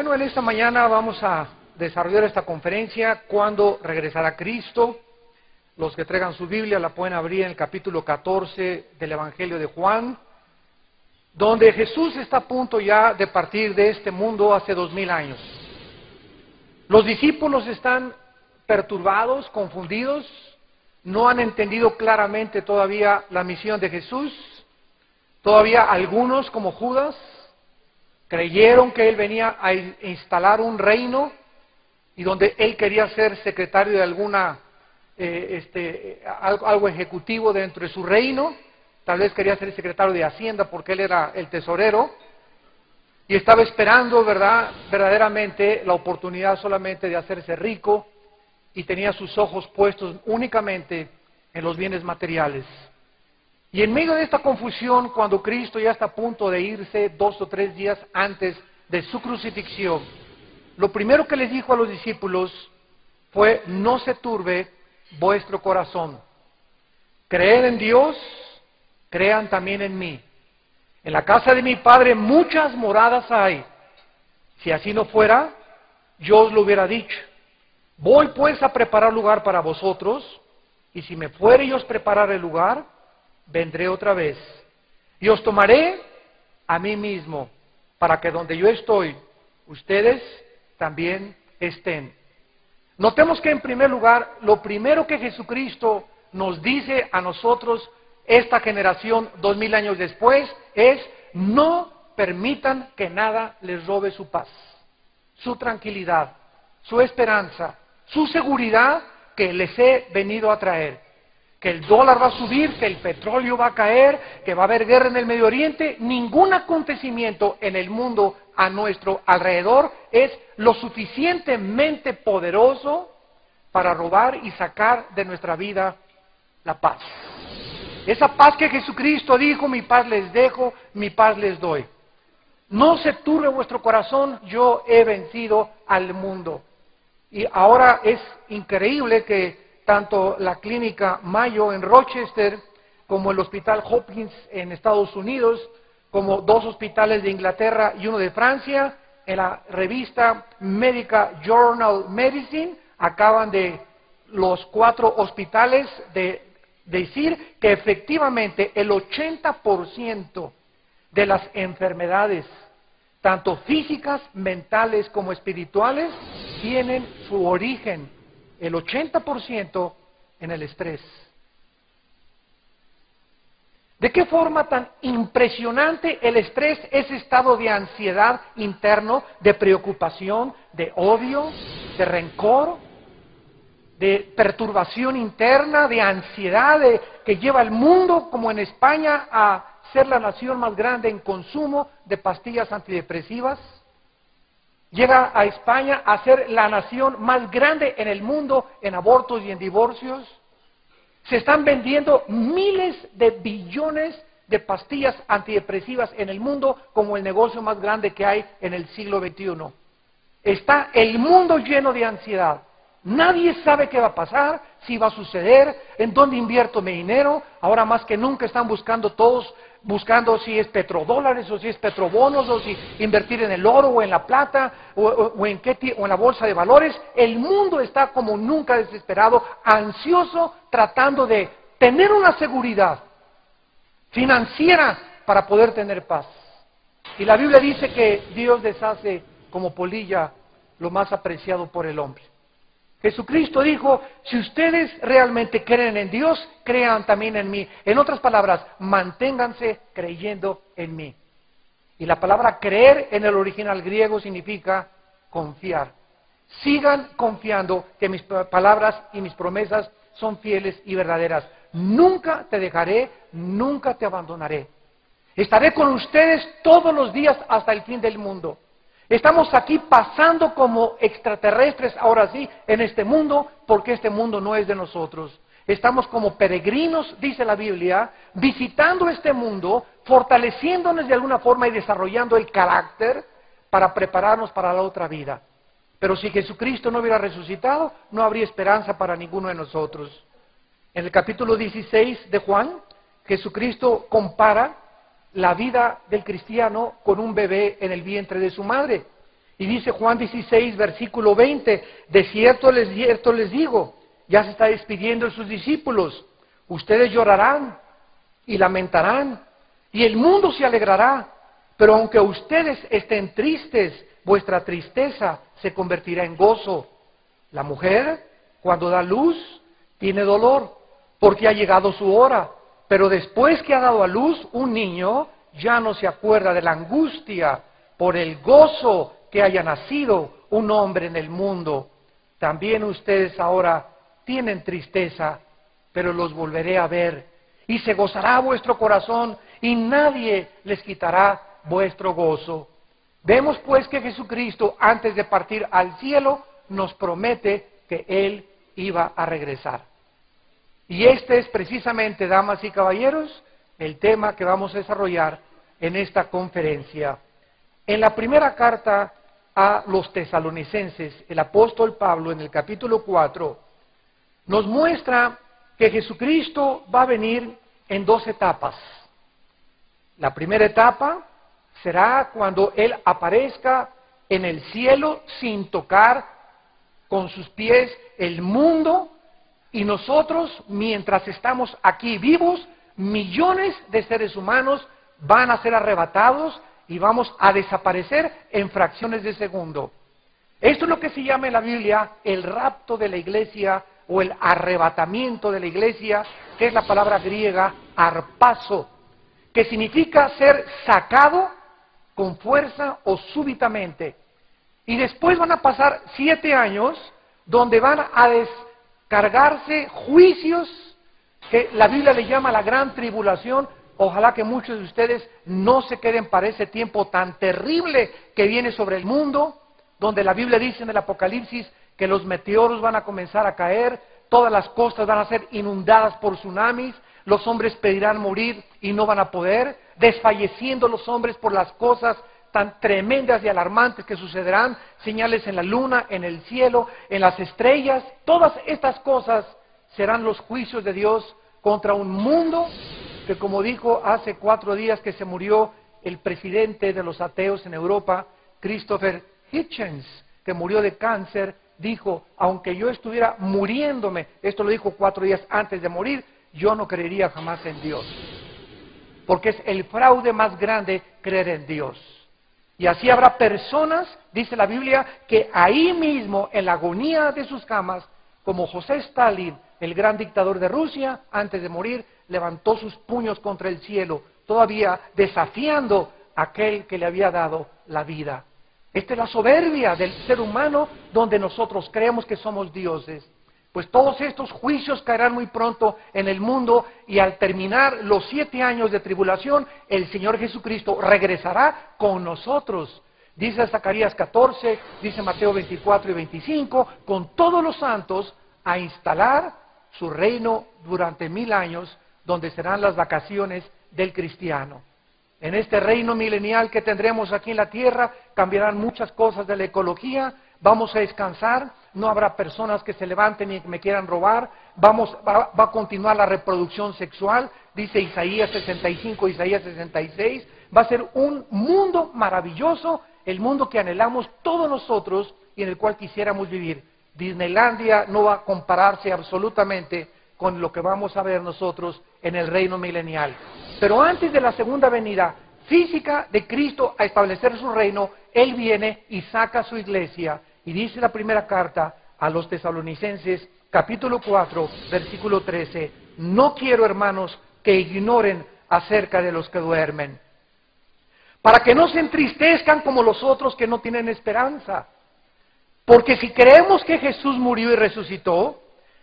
Bueno, en esta mañana vamos a desarrollar esta conferencia, ¿cuándo regresará Cristo? Los que traigan su Biblia la pueden abrir en el capítulo 14 del Evangelio de Juan, donde Jesús está a punto ya de partir de este mundo hace 2000 años. Los discípulos están perturbados, confundidos, no han entendido claramente todavía la misión de Jesús. Todavía algunos, como Judas, creyeron que él venía a instalar un reino y donde él quería ser secretario de alguna algo ejecutivo dentro de su reino. Tal vez quería ser secretario de Hacienda porque él era el tesorero y estaba esperando, verdaderamente la oportunidad solamente de hacerse rico y tenía sus ojos puestos únicamente en los bienes materiales. Y en medio de esta confusión, cuando Cristo ya está a punto de irse 2 o 3 días antes de su crucifixión, lo primero que les dijo a los discípulos fue: no se turbe vuestro corazón. Creed en Dios, crean también en mí. En la casa de mi Padre muchas moradas hay. Si así no fuera, yo os lo hubiera dicho. Voy pues a preparar lugar para vosotros, y si me fuere y os preparar el lugar, vendré otra vez, y os tomaré a mí mismo, para que donde yo estoy, ustedes también estén. Notemos que en primer lugar, lo primero que Jesucristo nos dice a nosotros, esta generación 2000 años después, es: no permitan que nada les robe su paz, su tranquilidad, su esperanza, su seguridad que les he venido a traer. Que el dólar va a subir, que el petróleo va a caer, que va a haber guerra en el Medio Oriente. Ningún acontecimiento en el mundo a nuestro alrededor es lo suficientemente poderoso para robar y sacar de nuestra vida la paz. Esa paz que Jesucristo dijo: mi paz les dejo, mi paz les doy. No se turbe vuestro corazón, yo he vencido al mundo. Y ahora es increíble que tanto la clínica Mayo en Rochester, como el hospital Hopkins en Estados Unidos, como 2 hospitales de Inglaterra y uno de Francia, en la revista Medical Journal Medicine, acaban de los 4 hospitales de decir que efectivamente el 80% de las enfermedades, tanto físicas, mentales como espirituales, tienen su origen, el 80%, en el estrés. ¿De qué forma tan impresionante el estrés, ese estado de ansiedad interno, de preocupación, de odio, de rencor, de perturbación interna, de ansiedad, que lleva al mundo, como en España, a ser la nación más grande en consumo de pastillas antidepresivas? Llega a España a ser la nación más grande en el mundo en abortos y en divorcios. Se están vendiendo miles de billones de pastillas antidepresivas en el mundo como el negocio más grande que hay en el siglo XXI. Está el mundo lleno de ansiedad. Nadie sabe qué va a pasar, si va a suceder, en dónde invierto mi dinero. Ahora más que nunca están buscando todos, si es petrodólares o si es petrobonos o si invertir en el oro o en la plata o en la bolsa de valores. El mundo está como nunca desesperado, ansioso, tratando de tener una seguridad financiera para poder tener paz. Y la Biblia dice que Dios deshace como polilla lo más apreciado por el hombre. Jesucristo dijo: si ustedes realmente creen en Dios, crean también en mí. En otras palabras, manténganse creyendo en mí. Y la palabra creer en el original griego significa confiar. Sigan confiando que mis palabras y mis promesas son fieles y verdaderas. Nunca te dejaré, nunca te abandonaré. Estaré con ustedes todos los días hasta el fin del mundo. Estamos aquí pasando como extraterrestres, ahora sí, en este mundo, porque este mundo no es de nosotros. Estamos como peregrinos, dice la Biblia, visitando este mundo, fortaleciéndonos de alguna forma y desarrollando el carácter para prepararnos para la otra vida. Pero si Jesucristo no hubiera resucitado, no habría esperanza para ninguno de nosotros. En el capítulo 16 de Juan, Jesucristo compara la vida del cristiano con un bebé en el vientre de su madre. Y dice Juan 16, versículo 20, de cierto les digo, ya se está despidiendo de sus discípulos, ustedes llorarán y lamentarán, y el mundo se alegrará, pero aunque ustedes estén tristes, vuestra tristeza se convertirá en gozo. La mujer, cuando da luz, tiene dolor, porque ha llegado su hora, pero después que ha dado a luz un niño, ya no se acuerda de la angustia por el gozo que haya nacido un hombre en el mundo. También ustedes ahora tienen tristeza, pero los volveré a ver, y se gozará vuestro corazón, y nadie les quitará vuestro gozo. Vemos pues que Jesucristo, antes de partir al cielo, nos promete que Él iba a regresar. Y este es precisamente, damas y caballeros, el tema que vamos a desarrollar en esta conferencia. En la primera carta a los tesalonicenses, el apóstol Pablo, en el capítulo 4, nos muestra que Jesucristo va a venir en dos etapas. La primera etapa será cuando Él aparezca en el cielo sin tocar con sus pies el mundo, y nosotros, mientras estamos aquí vivos, millones de seres humanos van a ser arrebatados y vamos a desaparecer en fracciones de segundo. Esto es lo que se llama en la Biblia el rapto de la iglesia o el arrebatamiento de la iglesia, que es la palabra griega harpazo, que significa ser sacado con fuerza o súbitamente. Y después van a pasar 7 años donde van a descargarse juicios que la Biblia le llama la gran tribulación. Ojalá que muchos de ustedes no se queden para ese tiempo tan terrible que viene sobre el mundo, donde la Biblia dice en el Apocalipsis que los meteoros van a comenzar a caer, todas las costas van a ser inundadas por tsunamis, los hombres pedirán morir y no van a poder, desfalleciendo los hombres por las cosas tan tremendas y alarmantes que sucederán, señales en la luna, en el cielo, en las estrellas. Todas estas cosas serán los juicios de Dios contra un mundo que, como dijo hace 4 días que se murió el presidente de los ateos en Europa, Christopher Hitchens, que murió de cáncer, dijo, aunque yo estuviera muriéndome, esto lo dijo 4 días antes de morir, yo no creería jamás en Dios. Porque es el fraude más grande creer en Dios. Y así habrá personas, dice la Biblia, que ahí mismo, en la agonía de sus camas, como José Stalin, el gran dictador de Rusia, antes de morir, levantó sus puños contra el cielo, todavía desafiando a aquel que le había dado la vida. Esta es la soberbia del ser humano, donde nosotros creemos que somos dioses. Pues todos estos juicios caerán muy pronto en el mundo, y al terminar los 7 años de tribulación, el Señor Jesucristo regresará con nosotros. Dice Zacarías 14, dice Mateo 24 y 25, con todos los santos a instalar su reino durante 1000 años, donde serán las vacaciones del cristiano. En este reino milenial que tendremos aquí en la tierra, cambiarán muchas cosas de la ecología, vamos a descansar, no habrá personas que se levanten y me quieran robar, va a continuar la reproducción sexual, dice Isaías 65, Isaías 66, va a ser un mundo maravilloso, el mundo que anhelamos todos nosotros y en el cual quisiéramos vivir. Disneylandia no va a compararse absolutamente con lo que vamos a ver nosotros en el reino milenial. Pero antes de la segunda venida física de Cristo a establecer su reino, Él viene y saca a su iglesia. Y dice la primera carta a los tesalonicenses, capítulo 4, versículo 13, no quiero, hermanos, que ignoren acerca de los que duermen, para que no se entristezcan como los otros que no tienen esperanza. Porque si creemos que Jesús murió y resucitó,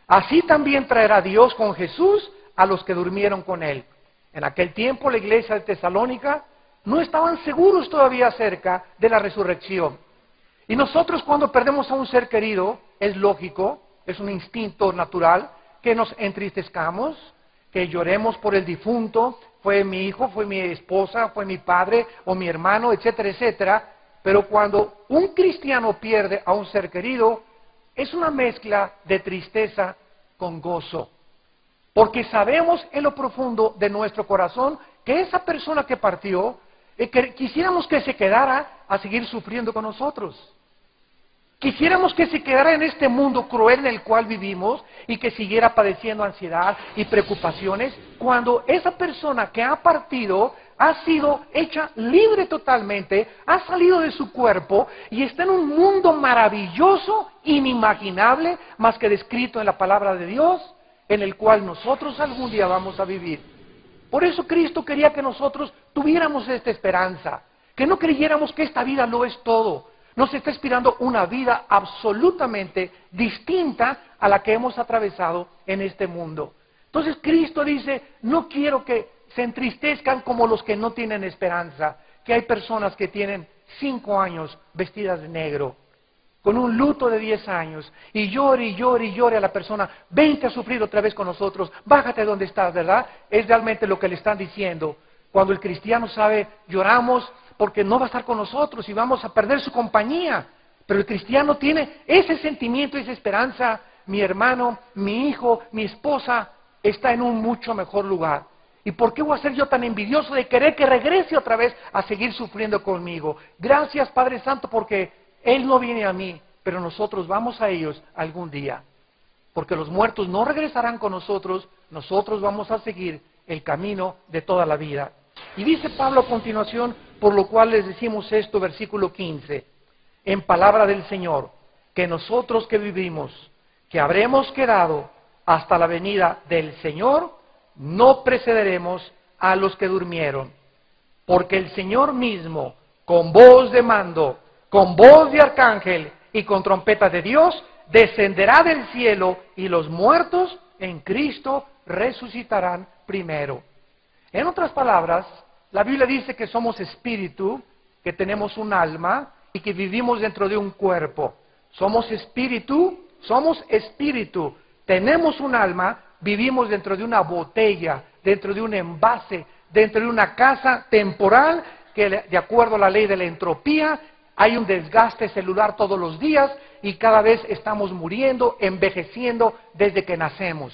así también traerá Dios con Jesús a los que durmieron con Él. En aquel tiempo la iglesia de Tesalónica no estaban seguros todavía acerca de la resurrección. Y nosotros, cuando perdemos a un ser querido, es lógico, es un instinto natural, que nos entristezcamos, que lloremos por el difunto, fue mi hijo, fue mi esposa, fue mi padre o mi hermano, etcétera, etcétera. Pero cuando un cristiano pierde a un ser querido, es una mezcla de tristeza con gozo. Porque sabemos en lo profundo de nuestro corazón que esa persona que partió, que quisiéramos que se quedara a seguir sufriendo con nosotros. Quisiéramos que se quedara en este mundo cruel en el cual vivimos y que siguiera padeciendo ansiedad y preocupaciones, cuando esa persona que ha partido ha sido hecha libre totalmente, ha salido de su cuerpo y está en un mundo maravilloso, inimaginable, más que descrito en la palabra de Dios, en el cual nosotros algún día vamos a vivir. Por eso Cristo quería que nosotros tuviéramos esta esperanza, que no creyéramos que esta vida lo es todo. Nos está esperando una vida absolutamente distinta a la que hemos atravesado en este mundo. Entonces Cristo dice, no quiero que se entristezcan como los que no tienen esperanza, que hay personas que tienen 5 años vestidas de negro, con un luto de 10 años, y llore y llore y llore a la persona, vente a sufrir otra vez con nosotros, bájate donde estás, ¿verdad? Es realmente lo que le están diciendo. Cuando el cristiano sabe, lloramos porque no va a estar con nosotros y vamos a perder su compañía. Pero el cristiano tiene ese sentimiento, esa esperanza. Mi hermano, mi hijo, mi esposa está en un mucho mejor lugar. ¿Y por qué voy a ser yo tan envidioso de querer que regrese otra vez a seguir sufriendo conmigo? Gracias, Padre Santo, porque Él no viene a mí, pero nosotros vamos a ellos algún día. Porque los muertos no regresarán con nosotros, nosotros vamos a seguir el camino de toda la vida. Y dice Pablo a continuación, por lo cual les decimos esto, versículo 15, en palabra del Señor, que nosotros que vivimos, que habremos quedado hasta la venida del Señor, no precederemos a los que durmieron. Porque el Señor mismo, con voz de mando, con voz de arcángel y con trompeta de Dios, descenderá del cielo y los muertos en Cristo resucitarán primero. En otras palabras, la Biblia dice que somos espíritu, que tenemos un alma y que vivimos dentro de un cuerpo. Somos espíritu, tenemos un alma, vivimos dentro de una botella, dentro de un envase, dentro de una casa temporal que, de acuerdo a la ley de la entropía, hay un desgaste celular todos los días y cada vez estamos muriendo, envejeciendo desde que nacemos.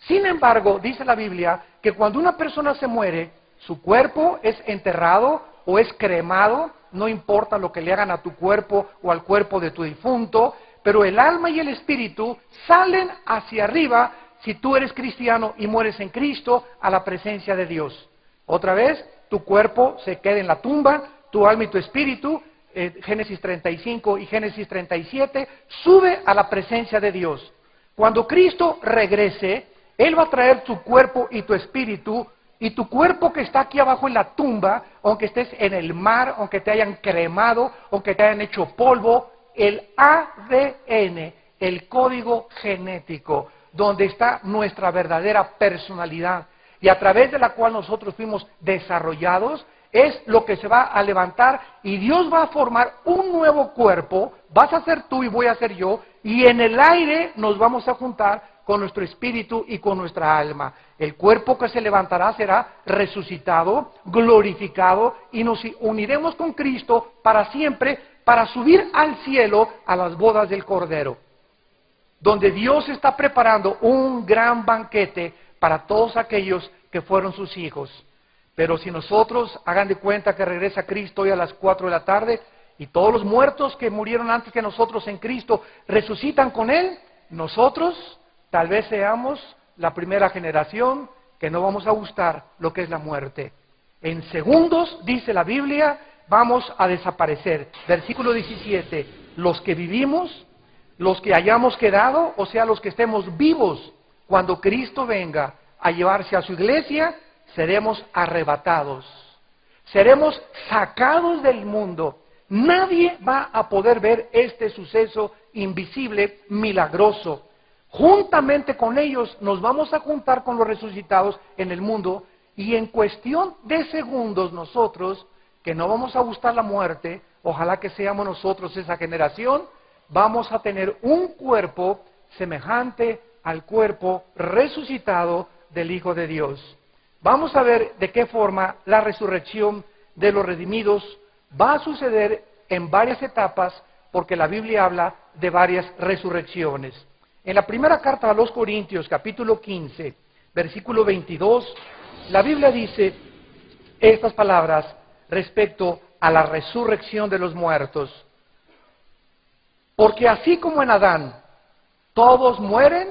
Sin embargo, dice la Biblia que cuando una persona se muere, su cuerpo es enterrado o es cremado, no importa lo que le hagan a tu cuerpo o al cuerpo de tu difunto, pero el alma y el espíritu salen hacia arriba si tú eres cristiano y mueres en Cristo a la presencia de Dios. Otra vez, tu cuerpo se queda en la tumba, tu alma y tu espíritu, Génesis 35 y Génesis 37, sube a la presencia de Dios. Cuando Cristo regrese, Él va a traer tu cuerpo y tu espíritu, y tu cuerpo que está aquí abajo en la tumba, aunque estés en el mar, aunque te hayan cremado, aunque te hayan hecho polvo, el ADN, el código genético, donde está nuestra verdadera personalidad, y a través de la cual nosotros fuimos desarrollados, es lo que se va a levantar, y Dios va a formar un nuevo cuerpo, vas a ser tú y voy a ser yo, y en el aire nos vamos a juntar con nuestro espíritu y con nuestra alma. El cuerpo que se levantará será resucitado, glorificado, y nos uniremos con Cristo para siempre, para subir al cielo a las bodas del Cordero, donde Dios está preparando un gran banquete para todos aquellos que fueron sus hijos. Pero si nosotros, hagan de cuenta que regresa Cristo hoy a las 4 de la tarde, y todos los muertos que murieron antes que nosotros en Cristo resucitan con Él, nosotros tal vez seamos la primera generación que no vamos a gustar lo que es la muerte. En segundos, dice la Biblia, vamos a desaparecer. Versículo 17, los que vivimos, los que hayamos quedado, o sea, los que estemos vivos cuando Cristo venga a llevarse a su iglesia, seremos arrebatados, seremos sacados del mundo. Nadie va a poder ver este suceso invisible, milagroso. Juntamente con ellos nos vamos a juntar con los resucitados en el mundo, y en cuestión de segundos nosotros, que no vamos a gustar la muerte, ojalá que seamos nosotros esa generación, vamos a tener un cuerpo semejante al cuerpo resucitado del Hijo de Dios. Vamos a ver de qué forma la resurrección de los redimidos va a suceder en varias etapas, porque la Biblia habla de varias resurrecciones. En la primera carta a los Corintios, capítulo 15, versículo 22, la Biblia dice estas palabras respecto a la resurrección de los muertos. Porque así como en Adán todos mueren,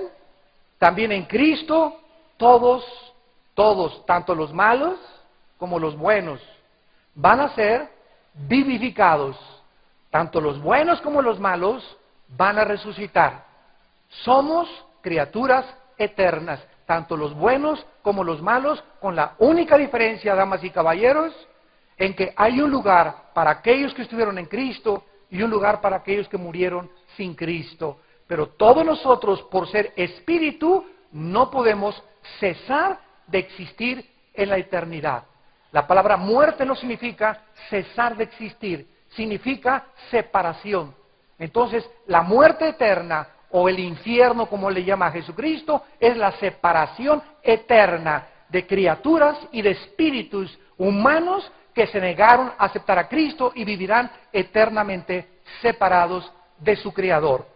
también en Cristo todos, tanto los malos como los buenos, van a ser vivificados. Tanto los buenos como los malos van a resucitar. Somos criaturas eternas, tanto los buenos como los malos, con la única diferencia, damas y caballeros, en que hay un lugar para aquellos que estuvieron en Cristo y un lugar para aquellos que murieron sin Cristo. Pero todos nosotros, por ser espíritu, no podemos cesar de existir en la eternidad. La palabra muerte no significa cesar de existir, significa separación. Entonces, la muerte eterna, o el infierno, como le llama a Jesucristo, es la separación eterna de criaturas y de espíritus humanos que se negaron a aceptar a Cristo y vivirán eternamente separados de su Creador.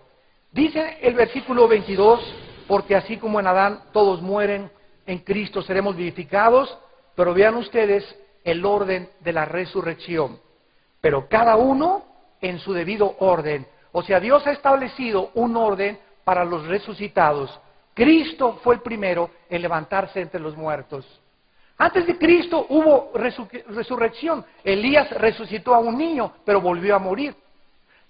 Dice el versículo 22, porque así como en Adán todos mueren, en Cristo seremos vivificados, pero vean ustedes el orden de la resurrección. Pero cada uno en su debido orden. O sea, Dios ha establecido un orden para los resucitados. Cristo fue el primero en levantarse entre los muertos. Antes de Cristo hubo resurrección. Elías resucitó a un niño, pero volvió a morir.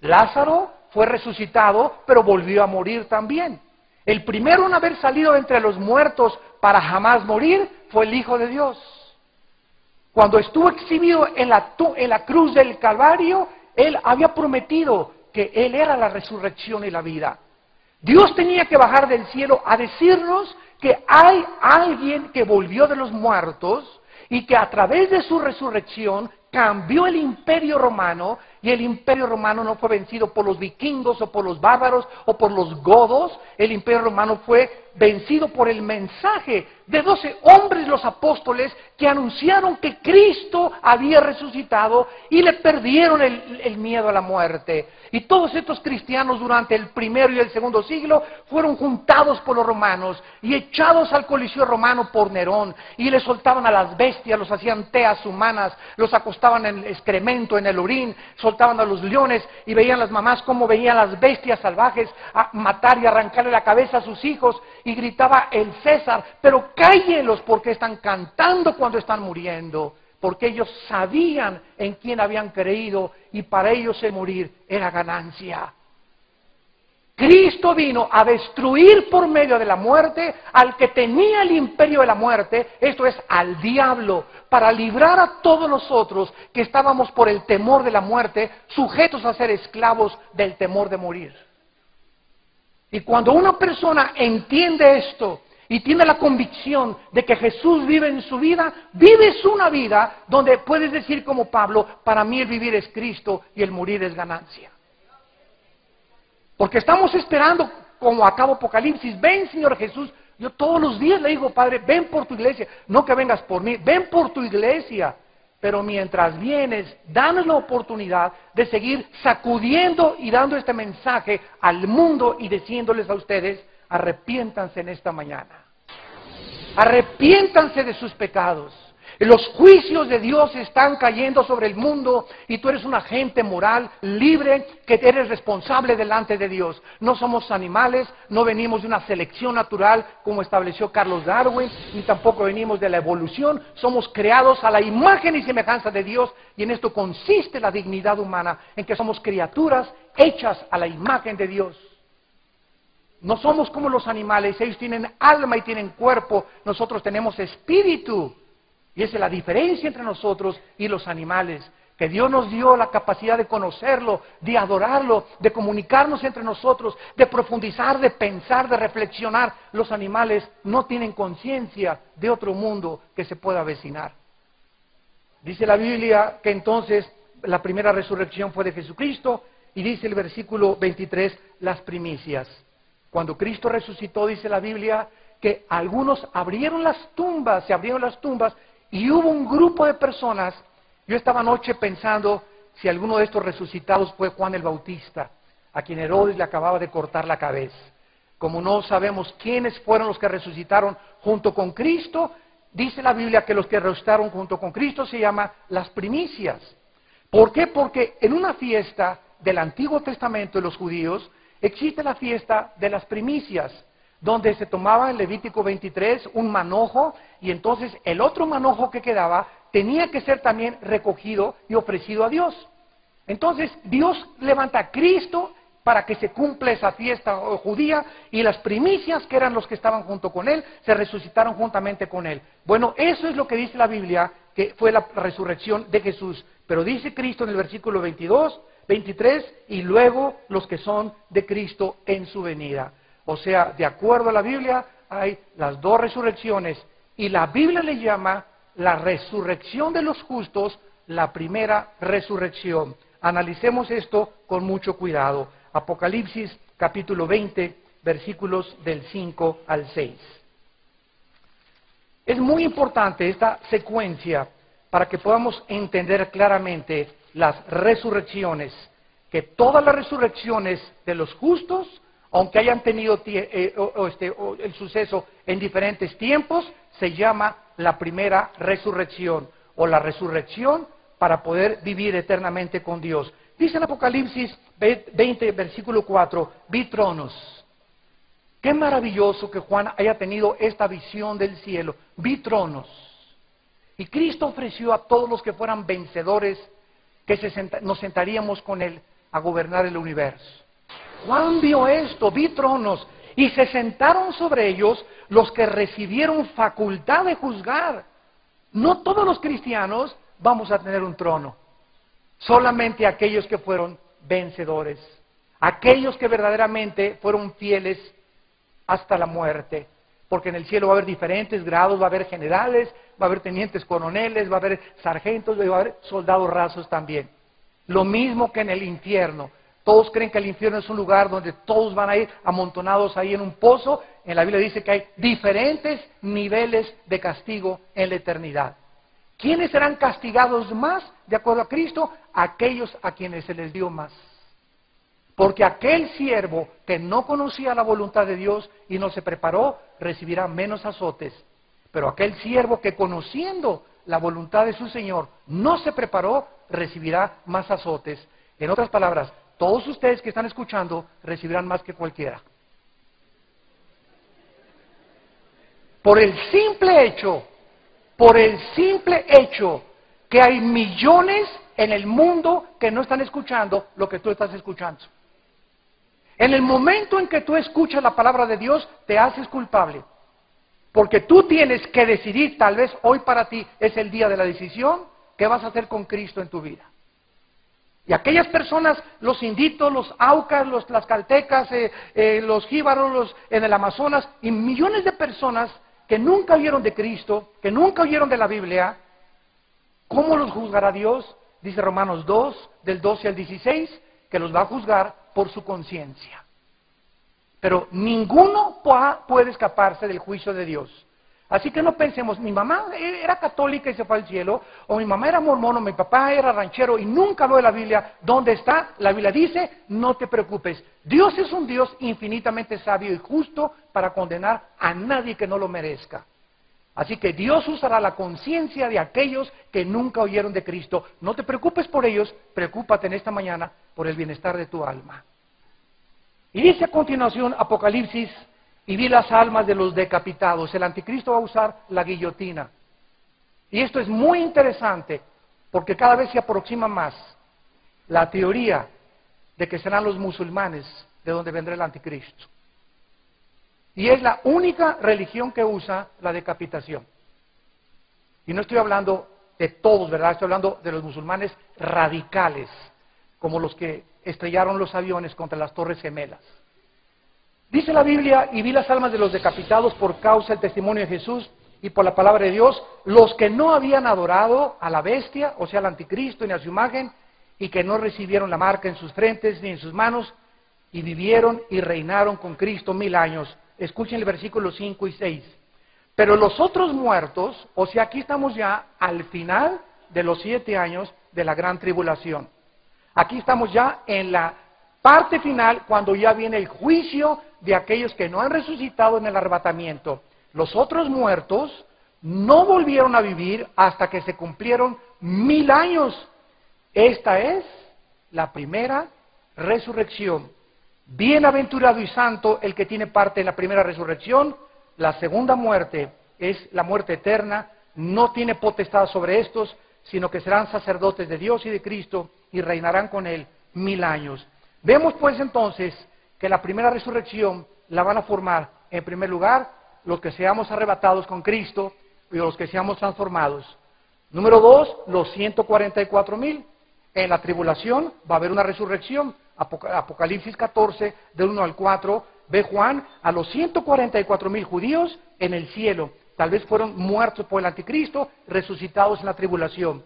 Lázaro fue resucitado, pero volvió a morir también. El primero en haber salido entre los muertos para jamás morir fue el Hijo de Dios. Cuando estuvo exhibido en la cruz del Calvario, Él había prometido que Él era la resurrección y la vida. Dios tenía que bajar del cielo a decirnos que hay alguien que volvió de los muertos y que a través de su resurrección cambió el imperio romano, y el imperio romano no fue vencido por los vikingos o por los bárbaros o por los godos. El imperio romano fue vencido por el mensaje de 12 hombres, los apóstoles, que anunciaron que Cristo había resucitado y le perdieron el miedo a la muerte. Y todos estos cristianos durante el primero y el segundo siglo fueron juntados por los romanos y echados al coliseo romano por Nerón, y les soltaban a las bestias, los hacían teas humanas, los acostaban en excremento, en el orín, soltaban a los leones, y veían las mamás cómo veían las bestias salvajes a matar y arrancarle la cabeza a sus hijos, y gritaba el César: pero cállenlos, porque están cantando cuando están muriendo, porque ellos sabían en quién habían creído, y para ellos el morir era ganancia. Cristo vino a destruir por medio de la muerte al que tenía el imperio de la muerte, esto es, al diablo, para librar a todos nosotros que estábamos por el temor de la muerte, sujetos a ser esclavos del temor de morir. Y cuando una persona entiende esto y tiene la convicción de que Jesús vive en su vida, vives una vida donde puedes decir como Pablo: para mí el vivir es Cristo y el morir es ganancia. Porque estamos esperando, como acaba Apocalipsis: ven, Señor Jesús. Yo todos los días le digo: Padre, ven por tu iglesia. No que vengas por mí, ven por tu iglesia. Pero mientras vienes, danos la oportunidad de seguir sacudiendo y dando este mensaje al mundo y diciéndoles a ustedes: arrepiéntanse en esta mañana. Arrepiéntanse de sus pecados. Los juicios de Dios están cayendo sobre el mundo y tú eres un agente moral, libre, que eres responsable delante de Dios. No somos animales, no venimos de una selección natural como estableció Carlos Darwin, ni tampoco venimos de la evolución. Somos creados a la imagen y semejanza de Dios, y en esto consiste la dignidad humana, en que somos criaturas hechas a la imagen de Dios. No somos como los animales, ellos tienen alma y tienen cuerpo, nosotros tenemos espíritu. Y esa es la diferencia entre nosotros y los animales, que Dios nos dio la capacidad de conocerlo, de adorarlo, de comunicarnos entre nosotros, de profundizar, de pensar, de reflexionar. Los animales no tienen conciencia de otro mundo que se pueda avecinar. Dice la Biblia que entonces la primera resurrección fue de Jesucristo, y dice el versículo 23, las primicias. Cuando Cristo resucitó, dice la Biblia, que algunos se abrieron las tumbas, y hubo un grupo de personas. Yo esta noche pensando si alguno de estos resucitados fue Juan el Bautista, a quien Herodes le acababa de cortar la cabeza. Como no sabemos quiénes fueron los que resucitaron junto con Cristo, dice la Biblia que los que resucitaron junto con Cristo se llaman las primicias. ¿Por qué? Porque en una fiesta del Antiguo Testamento de los judíos existe la fiesta de las primicias, donde se tomaba en Levítico 23 un manojo, y entonces el otro manojo que quedaba tenía que ser también recogido y ofrecido a Dios. Entonces Dios levanta a Cristo para que se cumpla esa fiesta judía, y las primicias, que eran los que estaban junto con Él, se resucitaron juntamente con Él. Bueno, eso es lo que dice la Biblia, que fue la resurrección de Jesús. Pero dice Cristo en el versículo 22, 23, y luego los que son de Cristo en su venida. O sea, de acuerdo a la Biblia, hay las dos resurrecciones, y la Biblia le llama la resurrección de los justos la primera resurrección. Analicemos esto con mucho cuidado. Apocalipsis capítulo 20, versículos del 5 al 6. Es muy importante esta secuencia para que podamos entender claramente las resurrecciones, que todas las resurrecciones de los justos, aunque hayan tenido el suceso en diferentes tiempos, se llama la primera resurrección, o la resurrección para poder vivir eternamente con Dios. Dice en Apocalipsis 20, versículo 4, vi tronos. Qué maravilloso que Juan haya tenido esta visión del cielo. Vi tronos. Y Cristo ofreció a todos los que fueran vencedores que nos sentaríamos con Él a gobernar el universo. Juan vio esto, vi tronos, y se sentaron sobre ellos los que recibieron facultad de juzgar. No todos los cristianos vamos a tener un trono. Solamente aquellos que fueron vencedores, aquellos que verdaderamente fueron fieles hasta la muerte, porque en el cielo va a haber diferentes grados, va a haber generales, va a haber tenientes coroneles, va a haber sargentos, va a haber soldados rasos también. Lo mismo que en el infierno. Todos creen que el infierno es un lugar donde todos van a ir amontonados ahí en un pozo. En la Biblia dice que hay diferentes niveles de castigo en la eternidad. ¿Quiénes serán castigados más, de acuerdo a Cristo? Aquellos a quienes se les dio más. Porque aquel siervo que no conocía la voluntad de Dios y no se preparó, recibirá menos azotes. Pero aquel siervo que, conociendo la voluntad de su Señor, no se preparó, recibirá más azotes. En otras palabras, todos ustedes que están escuchando recibirán más que cualquiera. Por el simple hecho que hay millones en el mundo que no están escuchando lo que tú estás escuchando. En el momento en que tú escuchas la palabra de Dios, te haces culpable. Porque tú tienes que decidir, tal vez hoy para ti es el día de la decisión, qué vas a hacer con Cristo en tu vida. Y aquellas personas, los inditos, los aucas, los tlaxcaltecas, los jíbaros, en el Amazonas, y millones de personas que nunca oyeron de Cristo, que nunca oyeron de la Biblia, ¿cómo los juzgará Dios? Dice Romanos 2, del 12 al 16, que los va a juzgar por su conciencia. Pero ninguno puede escaparse del juicio de Dios. Así que no pensemos, mi mamá era católica y se fue al cielo, o mi mamá era mormón, o mi papá era ranchero y nunca habló de la Biblia. ¿Dónde está? La Biblia dice, no te preocupes. Dios es un Dios infinitamente sabio y justo para condenar a nadie que no lo merezca. Así que Dios usará la conciencia de aquellos que nunca oyeron de Cristo. No te preocupes por ellos, preocúpate en esta mañana por el bienestar de tu alma. Y dice a continuación Apocalipsis, y vi las almas de los decapitados. El anticristo va a usar la guillotina. Y esto es muy interesante, porque cada vez se aproxima más la teoría de que serán los musulmanes de donde vendrá el anticristo. Y es la única religión que usa la decapitación. Y no estoy hablando de todos, ¿verdad? Estoy hablando de los musulmanes radicales, como los que estrellaron los aviones contra las Torres Gemelas. Dice la Biblia, y vi las almas de los decapitados por causa del testimonio de Jesús y por la palabra de Dios, los que no habían adorado a la bestia, o sea, al anticristo, ni a su imagen, y que no recibieron la marca en sus frentes ni en sus manos, y vivieron y reinaron con Cristo 1000 años. Escuchen el versículo 5 y 6. Pero los otros muertos, o sea, aquí estamos ya al final de los 7 años de la gran tribulación. Aquí estamos ya en la parte final, cuando ya viene el juicio de aquellos que no han resucitado en el arrebatamiento. Los otros muertos no volvieron a vivir hasta que se cumplieron 1000 años. Esta es la primera resurrección. Bienaventurado y santo el que tiene parte en la primera resurrección. La segunda muerte es la muerte eterna. No tiene potestad sobre estos, sino que serán sacerdotes de Dios y de Cristo y reinarán con Él 1000 años. Vemos pues entonces que la primera resurrección la van a formar, en primer lugar, los que seamos arrebatados con Cristo y los que seamos transformados. Número 2, los 144,000. En la tribulación va a haber una resurrección. Apocalipsis 14, del 1 al 4, ve Juan a los 144,000 judíos en el cielo. Tal vez fueron muertos por el anticristo, resucitados en la tribulación.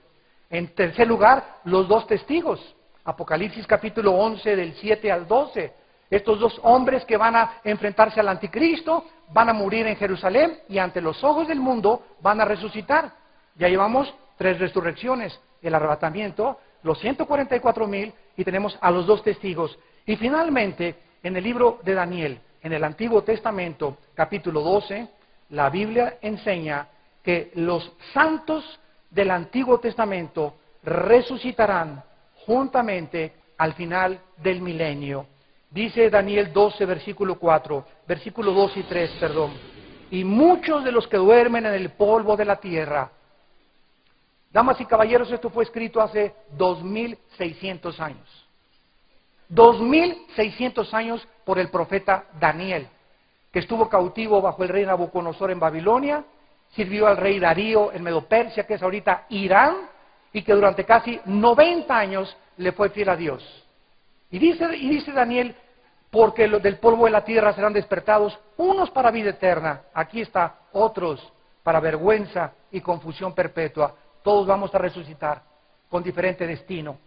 En tercer lugar, los 2 testigos. Apocalipsis capítulo 11, del 7 al 12. Estos 2 hombres que van a enfrentarse al anticristo, van a morir en Jerusalén y ante los ojos del mundo van a resucitar. Ya llevamos 3 resurrecciones, el arrebatamiento, los 144,000 y tenemos a los 2 testigos. Y finalmente, en el libro de Daniel, en el Antiguo Testamento, capítulo 12, la Biblia enseña que los santos del Antiguo Testamento resucitarán juntamente al final del milenio. Dice Daniel 12, versículo 2 y 3, perdón. Y muchos de los que duermen en el polvo de la tierra. Damas y caballeros, esto fue escrito hace 2600 años. 2600 años por el profeta Daniel, que estuvo cautivo bajo el rey Nabucodonosor en Babilonia, sirvió al rey Darío en Medo-Persia, que es ahorita Irán, y que durante casi 90 años le fue fiel a Dios. Y dice Daniel, porque los del polvo de la tierra serán despertados, unos para vida eterna, aquí está, otros para vergüenza y confusión perpetua. Todos vamos a resucitar con diferente destino.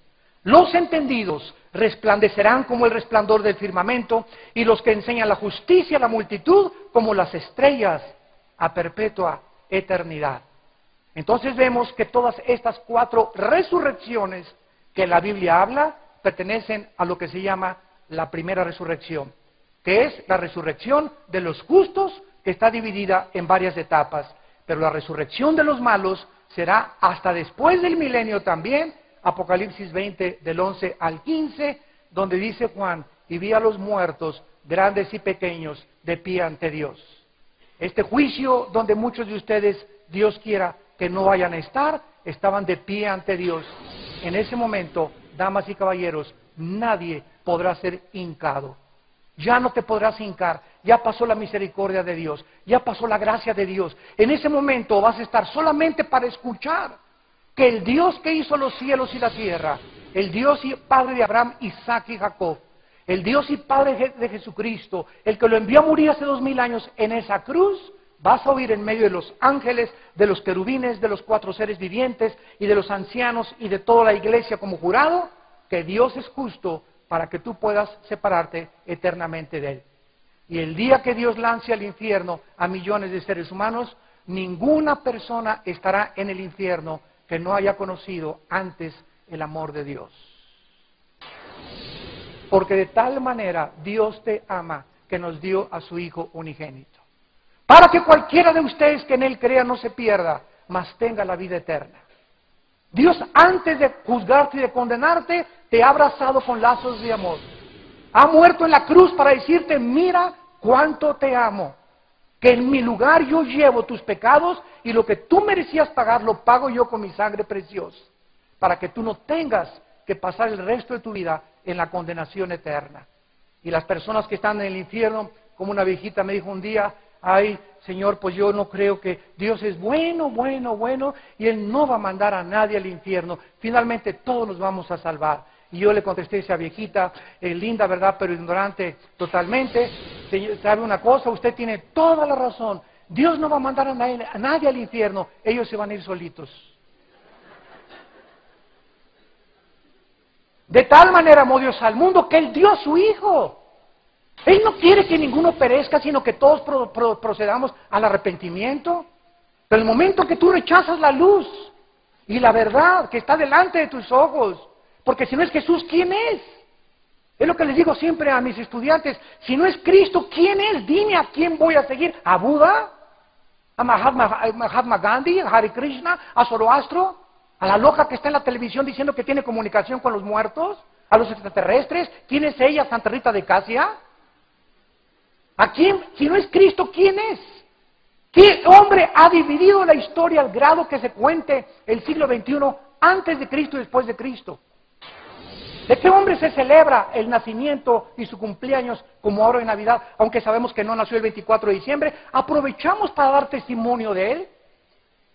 Los entendidos resplandecerán como el resplandor del firmamento, y los que enseñan la justicia a la multitud como las estrellas a perpetua eternidad. Entonces vemos que todas estas 4 resurrecciones que la Biblia habla pertenecen a lo que se llama la primera resurrección, que es la resurrección de los justos, que está dividida en varias etapas, pero la resurrección de los malos será hasta después del milenio también. Apocalipsis 20, del 11 al 15, donde dice Juan, y vi a los muertos, grandes y pequeños, de pie ante Dios. Este juicio donde muchos de ustedes, Dios quiera que no vayan a estar, estaban de pie ante Dios. En ese momento, damas y caballeros, nadie podrá ser hincado. Ya no te podrás hincar, ya pasó la misericordia de Dios, ya pasó la gracia de Dios. En ese momento vas a estar solamente para escuchar que el Dios que hizo los cielos y la tierra, el Dios y Padre de Abraham, Isaac y Jacob, el Dios y Padre de Jesucristo, el que lo envió a morir hace 2000 años en esa cruz, vas a oír en medio de los ángeles, de los querubines, de los 4 seres vivientes y de los ancianos y de toda la iglesia como jurado, que Dios es justo para que tú puedas separarte eternamente de Él. Y el día que Dios lance al infierno a millones de seres humanos, ninguna persona estará en el infierno que no haya conocido antes el amor de Dios. Porque de tal manera Dios te ama que nos dio a su Hijo unigénito, para que cualquiera de ustedes que en Él crea no se pierda, mas tenga la vida eterna. Dios, antes de juzgarte y de condenarte, te ha abrazado con lazos de amor. Ha muerto en la cruz para decirte, mira cuánto te amo, que en mi lugar yo llevo tus pecados y lo que tú merecías pagar lo pago yo con mi sangre preciosa, para que tú no tengas que pasar el resto de tu vida en la condenación eterna. Y las personas que están en el infierno, como una viejita me dijo un día, ay, Señor, pues yo no creo que Dios es bueno, y Él no va a mandar a nadie al infierno. Finalmente todos nos vamos a salvar. Y yo le contesté a esa viejita, linda, ¿verdad?, pero ignorante totalmente. ¿Sabe una cosa? Usted tiene toda la razón. Dios no va a mandar a nadie al infierno. Ellos se van a ir solitos. De tal manera amó Dios al mundo que Él dio a su Hijo. Él no quiere que ninguno perezca, sino que todos procedamos al arrepentimiento. Pero el momento que tú rechazas la luz y la verdad que está delante de tus ojos, porque si no es Jesús, ¿quién es? Es lo que les digo siempre a mis estudiantes, si no es Cristo, ¿quién es? Dime a quién voy a seguir, ¿a Buda? ¿A Mahatma Gandhi? ¿A Hare Krishna? ¿A Zoroastro? ¿A la loca que está en la televisión diciendo que tiene comunicación con los muertos? ¿A los extraterrestres? ¿Quién es ella, Santa Rita de Casia? ¿A quién? Si no es Cristo, ¿quién es? ¿Qué hombre ha dividido la historia al grado que se cuente el siglo XXI antes de Cristo y después de Cristo? ¿De qué hombre se celebra el nacimiento y su cumpleaños como ahora en Navidad? Aunque sabemos que no nació el 24 de diciembre, aprovechamos para dar testimonio de él.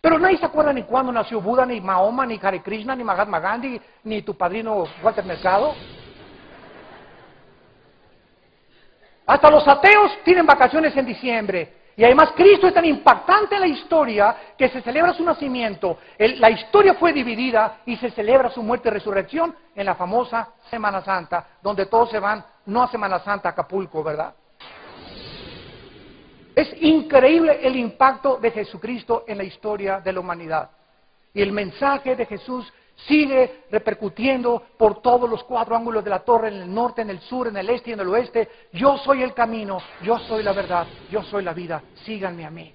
Pero nadie se acuerda ni cuándo nació Buda, ni Mahoma, ni Hare Krishna, ni Mahatma Gandhi, ni tu padrino Walter Mercado. Hasta los ateos tienen vacaciones en diciembre. Y además Cristo es tan impactante en la historia que se celebra su nacimiento. La historia fue dividida y se celebra su muerte y resurrección en la famosa Semana Santa, donde todos se van, no a Semana Santa, a Acapulco, ¿verdad? Es increíble el impacto de Jesucristo en la historia de la humanidad. Y el mensaje de Jesús sigue repercutiendo por todos los cuatro ángulos de la torre, en el norte, en el sur, en el este y en el oeste. Yo soy el camino, yo soy la verdad, yo soy la vida, síganme a mí.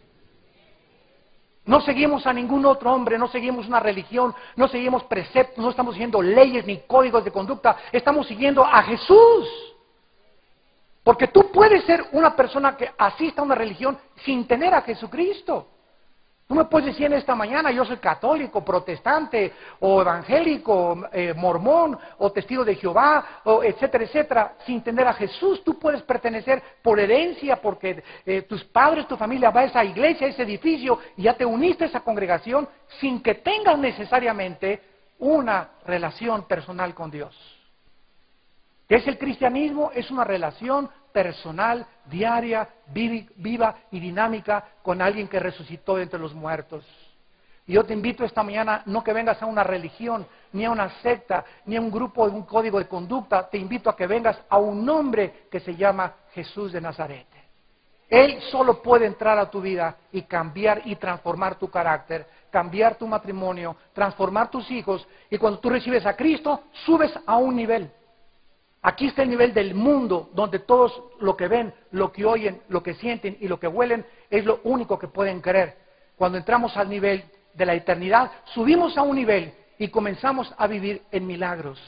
No seguimos a ningún otro hombre, no seguimos una religión, no seguimos preceptos, no estamos siguiendo leyes ni códigos de conducta, estamos siguiendo a Jesús. Porque tú puedes ser una persona que asista a una religión sin tener a Jesucristo. Tú me puedes decir en esta mañana, yo soy católico, protestante, o evangélico, mormón, o testigo de Jehová, o etcétera, etcétera. Sin tener a Jesús, tú puedes pertenecer por herencia, porque tus padres, tu familia va a esa iglesia, a ese edificio, y ya te uniste a esa congregación, sin que tengas necesariamente una relación personal con Dios. ¿Qué es el cristianismo? Es una relación personal, diaria, viva y dinámica con alguien que resucitó de entre los muertos. Y yo te invito esta mañana, no que vengas a una religión, ni a una secta, ni a un grupo, un código de conducta, te invito a que vengas a un hombre que se llama Jesús de Nazaret. Él solo puede entrar a tu vida y cambiar y transformar tu carácter, cambiar tu matrimonio, transformar tus hijos, y cuando tú recibes a Cristo, subes a un nivel. Aquí está el nivel del mundo, donde todos lo que ven, lo que oyen, lo que sienten y lo que huelen es lo único que pueden creer. Cuando entramos al nivel de la eternidad, subimos a un nivel y comenzamos a vivir en milagros.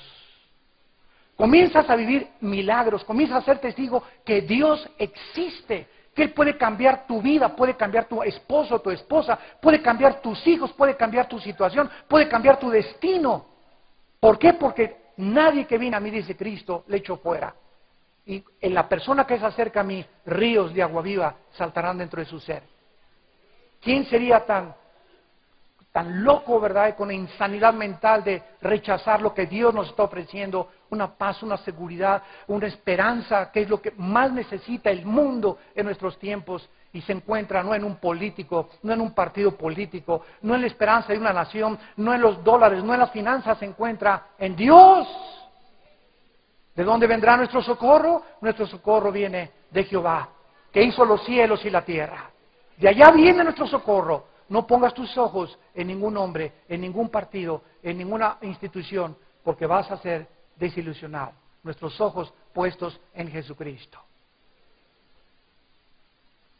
Comienzas a vivir milagros, comienzas a ser testigo que Dios existe, que Él puede cambiar tu vida, puede cambiar tu esposo, tu esposa, puede cambiar tus hijos, puede cambiar tu situación, puede cambiar tu destino. ¿Por qué? Porque nadie que viene a mí, dice Cristo, le echo fuera. Y en la persona que se acerca a mí, ríos de agua viva saltarán dentro de su ser. ¿Quién sería tan loco, verdad, y con la insanidad mental de rechazar lo que Dios nos está ofreciendo? Una paz, una seguridad, una esperanza, que es lo que más necesita el mundo en nuestros tiempos. Y se encuentra no en un político, no en un partido político, no en la esperanza de una nación, no en los dólares, no en las finanzas, se encuentra en Dios. ¿De dónde vendrá nuestro socorro? Nuestro socorro viene de Jehová, que hizo los cielos y la tierra. De allá viene nuestro socorro. No pongas tus ojos en ningún hombre, en ningún partido, en ninguna institución, porque vas a ser desilusionado. Nuestros ojos puestos en Jesucristo.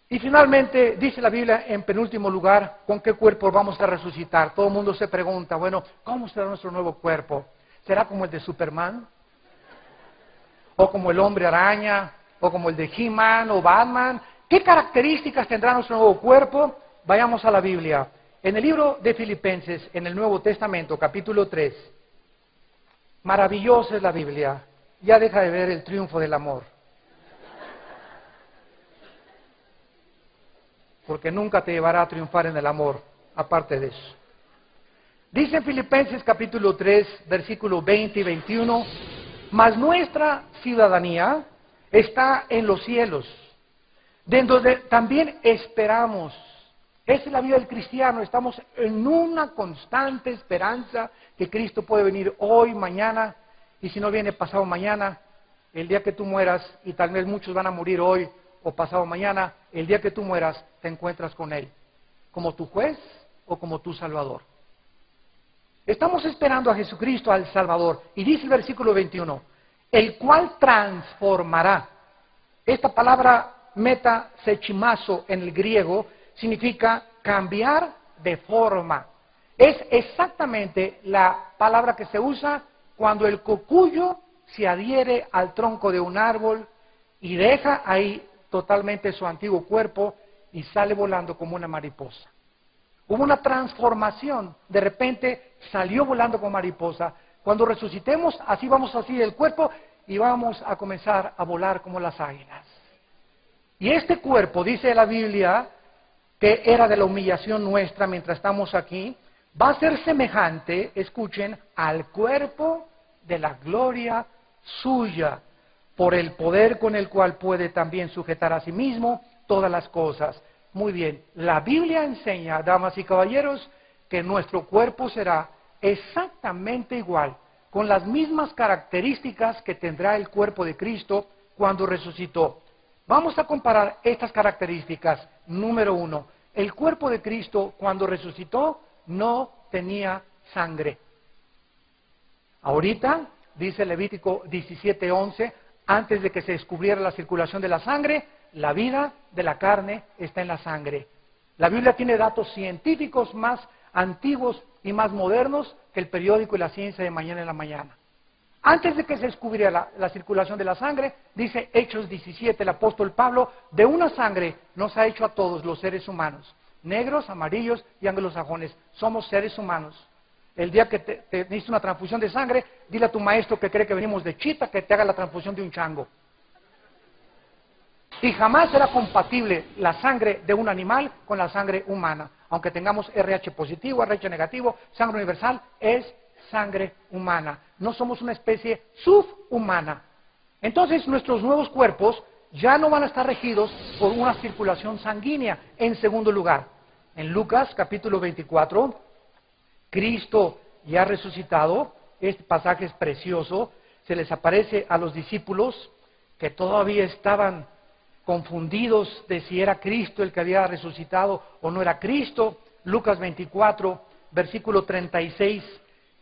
Y finalmente, dice la Biblia en penúltimo lugar, ¿con qué cuerpo vamos a resucitar? Todo el mundo se pregunta, bueno, ¿cómo será nuestro nuevo cuerpo? ¿Será como el de Superman? ¿O como el hombre araña? ¿O como el de He-Man o Batman? ¿Qué características tendrá nuestro nuevo cuerpo? Vayamos a la Biblia. En el libro de Filipenses, en el Nuevo Testamento, capítulo 3, maravillosa es la Biblia. Ya deja de ver el triunfo del amor. Porque nunca te llevará a triunfar en el amor, aparte de eso. Dice en Filipenses capítulo 3, versículos 20 y 21, mas nuestra ciudadanía está en los cielos, de donde también esperamos. Esa es la vida del cristiano, estamos en una constante esperanza que Cristo puede venir hoy, mañana, y si no viene pasado mañana, el día que tú mueras, y tal vez muchos van a morir hoy o pasado mañana, el día que tú mueras te encuentras con Él, como tu juez o como tu Salvador. Estamos esperando a Jesucristo, al Salvador, y dice el versículo 21, el cual transformará. Esta palabra metasechimazo en el griego significa cambiar de forma. Es exactamente la palabra que se usa cuando el cocuyo se adhiere al tronco de un árbol y deja ahí totalmente su antiguo cuerpo y sale volando como una mariposa. Hubo una transformación, de repente salió volando como mariposa. Cuando resucitemos, así vamos así del cuerpo y vamos a comenzar a volar como las águilas. Y este cuerpo, dice la Biblia, que era de la humillación nuestra mientras estamos aquí, va a ser semejante, escuchen, al cuerpo de la gloria suya, por el poder con el cual puede también sujetar a sí mismo todas las cosas. Muy bien, la Biblia enseña, damas y caballeros, que nuestro cuerpo será exactamente igual, con las mismas características que tendrá el cuerpo de Cristo cuando resucitó. Vamos a comparar estas características. Número 1, el cuerpo de Cristo cuando resucitó no tenía sangre. Ahorita, dice Levítico 17:11, antes de que se descubriera la circulación de la sangre, la vida de la carne está en la sangre. La Biblia tiene datos científicos más antiguos y más modernos que el periódico y la ciencia de mañana en la mañana. Antes de que se descubriera la circulación de la sangre, dice Hechos 17, el apóstol Pablo, de una sangre nos ha hecho a todos los seres humanos, negros, amarillos y anglosajones. Somos seres humanos. El día que te necesites una transfusión de sangre, dile a tu maestro que cree que venimos de chita que te haga la transfusión de un chango. Y jamás será compatible la sangre de un animal con la sangre humana. Aunque tengamos RH positivo, RH negativo, sangre universal es sangre humana. No somos una especie subhumana. Entonces nuestros nuevos cuerpos ya no van a estar regidos por una circulación sanguínea. En segundo lugar, en Lucas capítulo 24, Cristo ya resucitado, este pasaje es precioso, se les aparece a los discípulos que todavía estaban confundidos de si era Cristo el que había resucitado o no era Cristo. Lucas 24, versículo 36,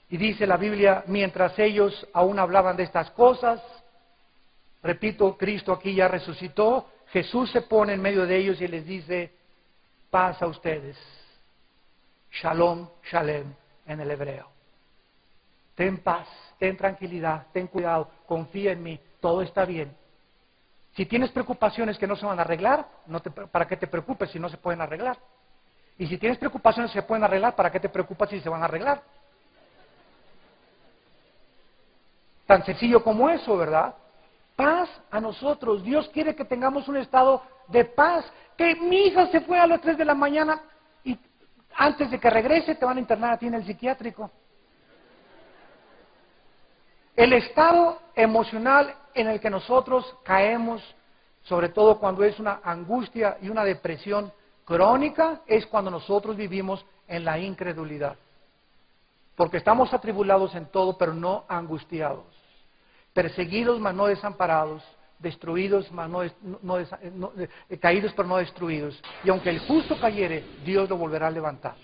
y dice la Biblia, mientras ellos aún hablaban de estas cosas, repito, Cristo aquí ya resucitó, Jesús se pone en medio de ellos y les dice, paz a ustedes, shalom, shalem en el hebreo. Ten paz, ten tranquilidad, ten cuidado, confía en mí, todo está bien. Si tienes preocupaciones que no se van a arreglar, ¿para qué te preocupes si no se pueden arreglar? Y si tienes preocupaciones que se pueden arreglar, ¿para qué te preocupas si se van a arreglar? Tan sencillo como eso, ¿verdad? Paz a nosotros. Dios quiere que tengamos un estado de paz. Que mi hija se fue a las 3 de la mañana y antes de que regrese te van a internar a ti en el psiquiátrico. El estado emocional en el que nosotros caemos, sobre todo cuando es una angustia y una depresión crónica, es cuando nosotros vivimos en la incredulidad. Porque estamos atribulados en todo, pero no angustiados. Perseguidos, mas no desamparados. Destruidos, mas caídos, pero no destruidos. Y aunque el justo cayere, Dios lo volverá a levantar.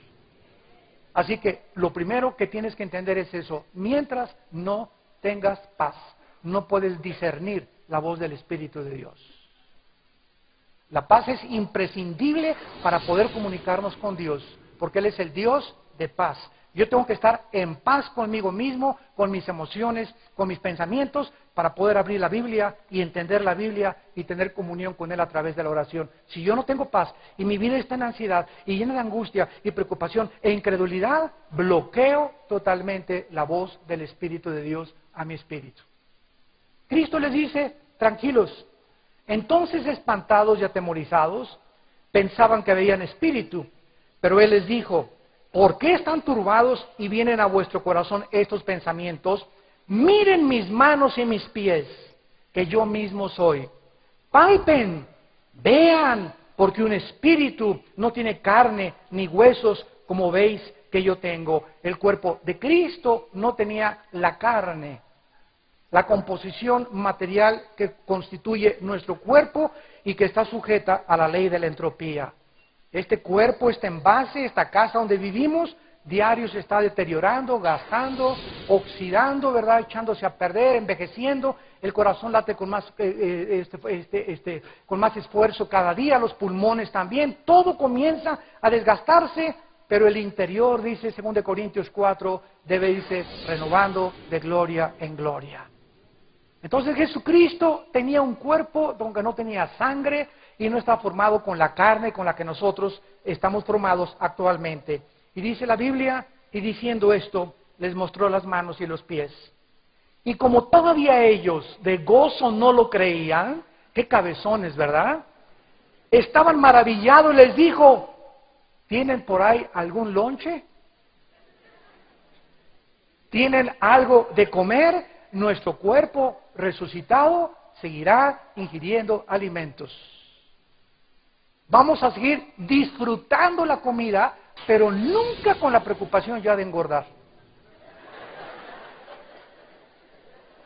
Así que lo primero que tienes que entender es eso. Mientras no tengas paz, no puedes discernir la voz del Espíritu de Dios. La paz es imprescindible para poder comunicarnos con Dios, porque Él es el Dios de paz. Yo tengo que estar en paz conmigo mismo, con mis emociones, con mis pensamientos, para poder abrir la Biblia y entender la Biblia y tener comunión con Él a través de la oración. Si yo no tengo paz y mi vida está en ansiedad y llena de angustia y preocupación e incredulidad, bloqueo totalmente la voz del Espíritu de Dios a mi espíritu. Cristo les dice, tranquilos. Entonces, espantados y atemorizados, pensaban que veían espíritu, pero Él les dijo, ¿por qué están turbados y vienen a vuestro corazón estos pensamientos? Miren mis manos y mis pies, que yo mismo soy. Palpen, vean, porque un espíritu no tiene carne ni huesos, como veis que yo tengo. El cuerpo de Cristo no tenía la carne, la composición material que constituye nuestro cuerpo y que está sujeta a la ley de la entropía. Este cuerpo, este envase, esta casa donde vivimos, diario se está deteriorando, gastando, oxidando, ¿verdad? Echándose a perder, envejeciendo. El corazón late con más esfuerzo cada día, los pulmones también. Todo comienza a desgastarse pero el interior, dice 2 Corintios 4, debe irse renovando de gloria en gloria. Entonces Jesucristo tenía un cuerpo donde no tenía sangre y no está formado con la carne con la que nosotros estamos formados actualmente. Y dice la Biblia, y diciendo esto, les mostró las manos y los pies. Y como todavía ellos de gozo no lo creían, qué cabezones, ¿verdad? Estaban maravillados y les dijo, ¿tienen por ahí algún lonche? ¿Tienen algo de comer? Nuestro cuerpo resucitado seguirá ingiriendo alimentos. Vamos a seguir disfrutando la comida, pero nunca con la preocupación ya de engordar.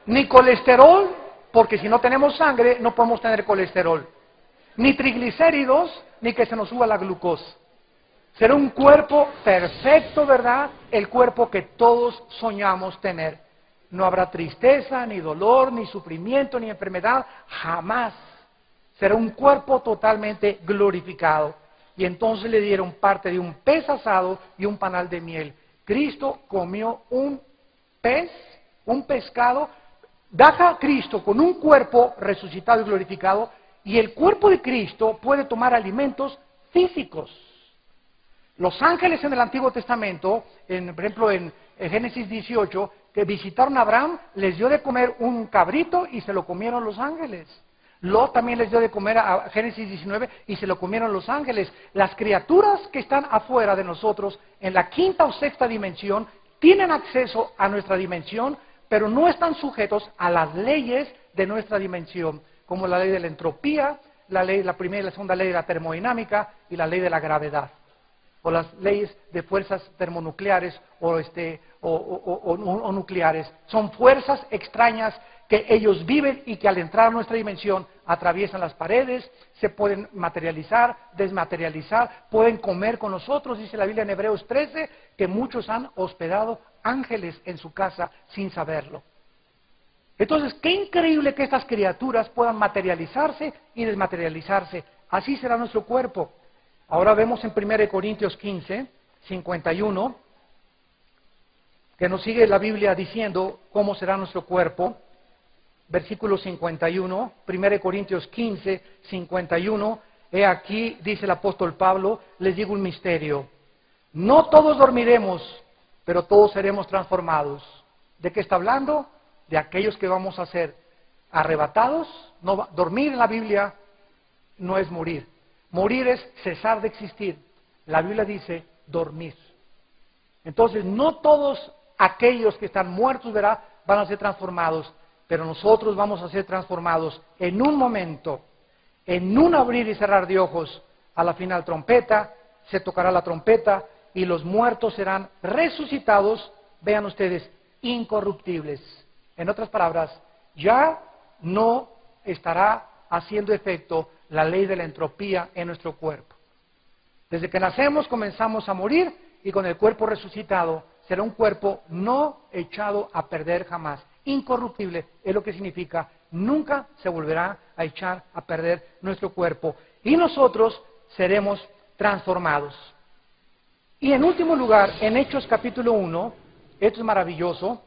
Ni colesterol, porque si no tenemos sangre no podemos tener colesterol. Ni triglicéridos, ni que se nos suba la glucosa. Será un cuerpo perfecto, ¿verdad? El cuerpo que todos soñamos tener. No habrá tristeza, ni dolor, ni sufrimiento, ni enfermedad, jamás. Será un cuerpo totalmente glorificado. Y entonces le dieron parte de un pez asado y un panal de miel. Cristo comió un pez, un pescado. Deja Cristo con un cuerpo resucitado y glorificado. Y el cuerpo de Cristo puede tomar alimentos físicos. Los ángeles en el Antiguo Testamento, por ejemplo en Génesis 18, que visitaron a Abraham, les dio de comer un cabrito y se lo comieron los ángeles. Lot también les dio de comer a Génesis 19 y se lo comieron los ángeles. Las criaturas que están afuera de nosotros, en la quinta o sexta dimensión, tienen acceso a nuestra dimensión, pero no están sujetos a las leyes de nuestra dimensión, como la ley de la entropía, la primera y la segunda ley de la termodinámica y la ley de la gravedad, o las leyes de fuerzas termonucleares o nucleares. Son fuerzas extrañas que ellos viven y que al entrar a nuestra dimensión atraviesan las paredes, se pueden materializar, desmaterializar, pueden comer con nosotros. Dice la Biblia en Hebreos 13 que muchos han hospedado ángeles en su casa sin saberlo. Entonces, qué increíble que estas criaturas puedan materializarse y desmaterializarse. Así será nuestro cuerpo. Ahora vemos en 1 Corintios 15, 51, que nos sigue la Biblia diciendo cómo será nuestro cuerpo. Versículo 51, 1 Corintios 15, 51, he aquí, dice el apóstol Pablo, les digo un misterio. No todos dormiremos, pero todos seremos transformados. ¿De qué está hablando? De aquellos que vamos a ser arrebatados. No, dormir en la Biblia no es morir. Morir es cesar de existir. La Biblia dice dormir. Entonces, no todos aquellos que están muertos, ¿verdad?, van a ser transformados, pero nosotros vamos a ser transformados en un momento, en un abrir y cerrar de ojos. A la final trompeta, se tocará la trompeta y los muertos serán resucitados, vean ustedes, incorruptibles. En otras palabras, ya no estará haciendo efecto la ley de la entropía en nuestro cuerpo. Desde que nacemos comenzamos a morir y con el cuerpo resucitado será un cuerpo no echado a perder jamás. Incorruptible es lo que significa, nunca se volverá a echar a perder nuestro cuerpo y nosotros seremos transformados. Y en último lugar, en Hechos capítulo 1, esto es maravilloso,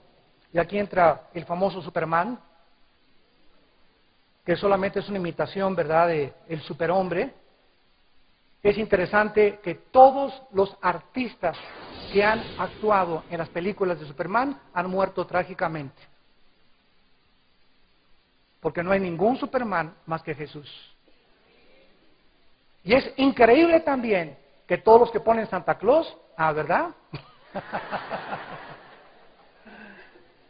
y aquí entra el famoso Superman, que solamente es una imitación, ¿verdad?, del superhombre. Es interesante que todos los artistas que han actuado en las películas de Superman han muerto trágicamente. Porque no hay ningún Superman más que Jesús. Y es increíble también que todos los que ponen Santa Claus, ¿verdad?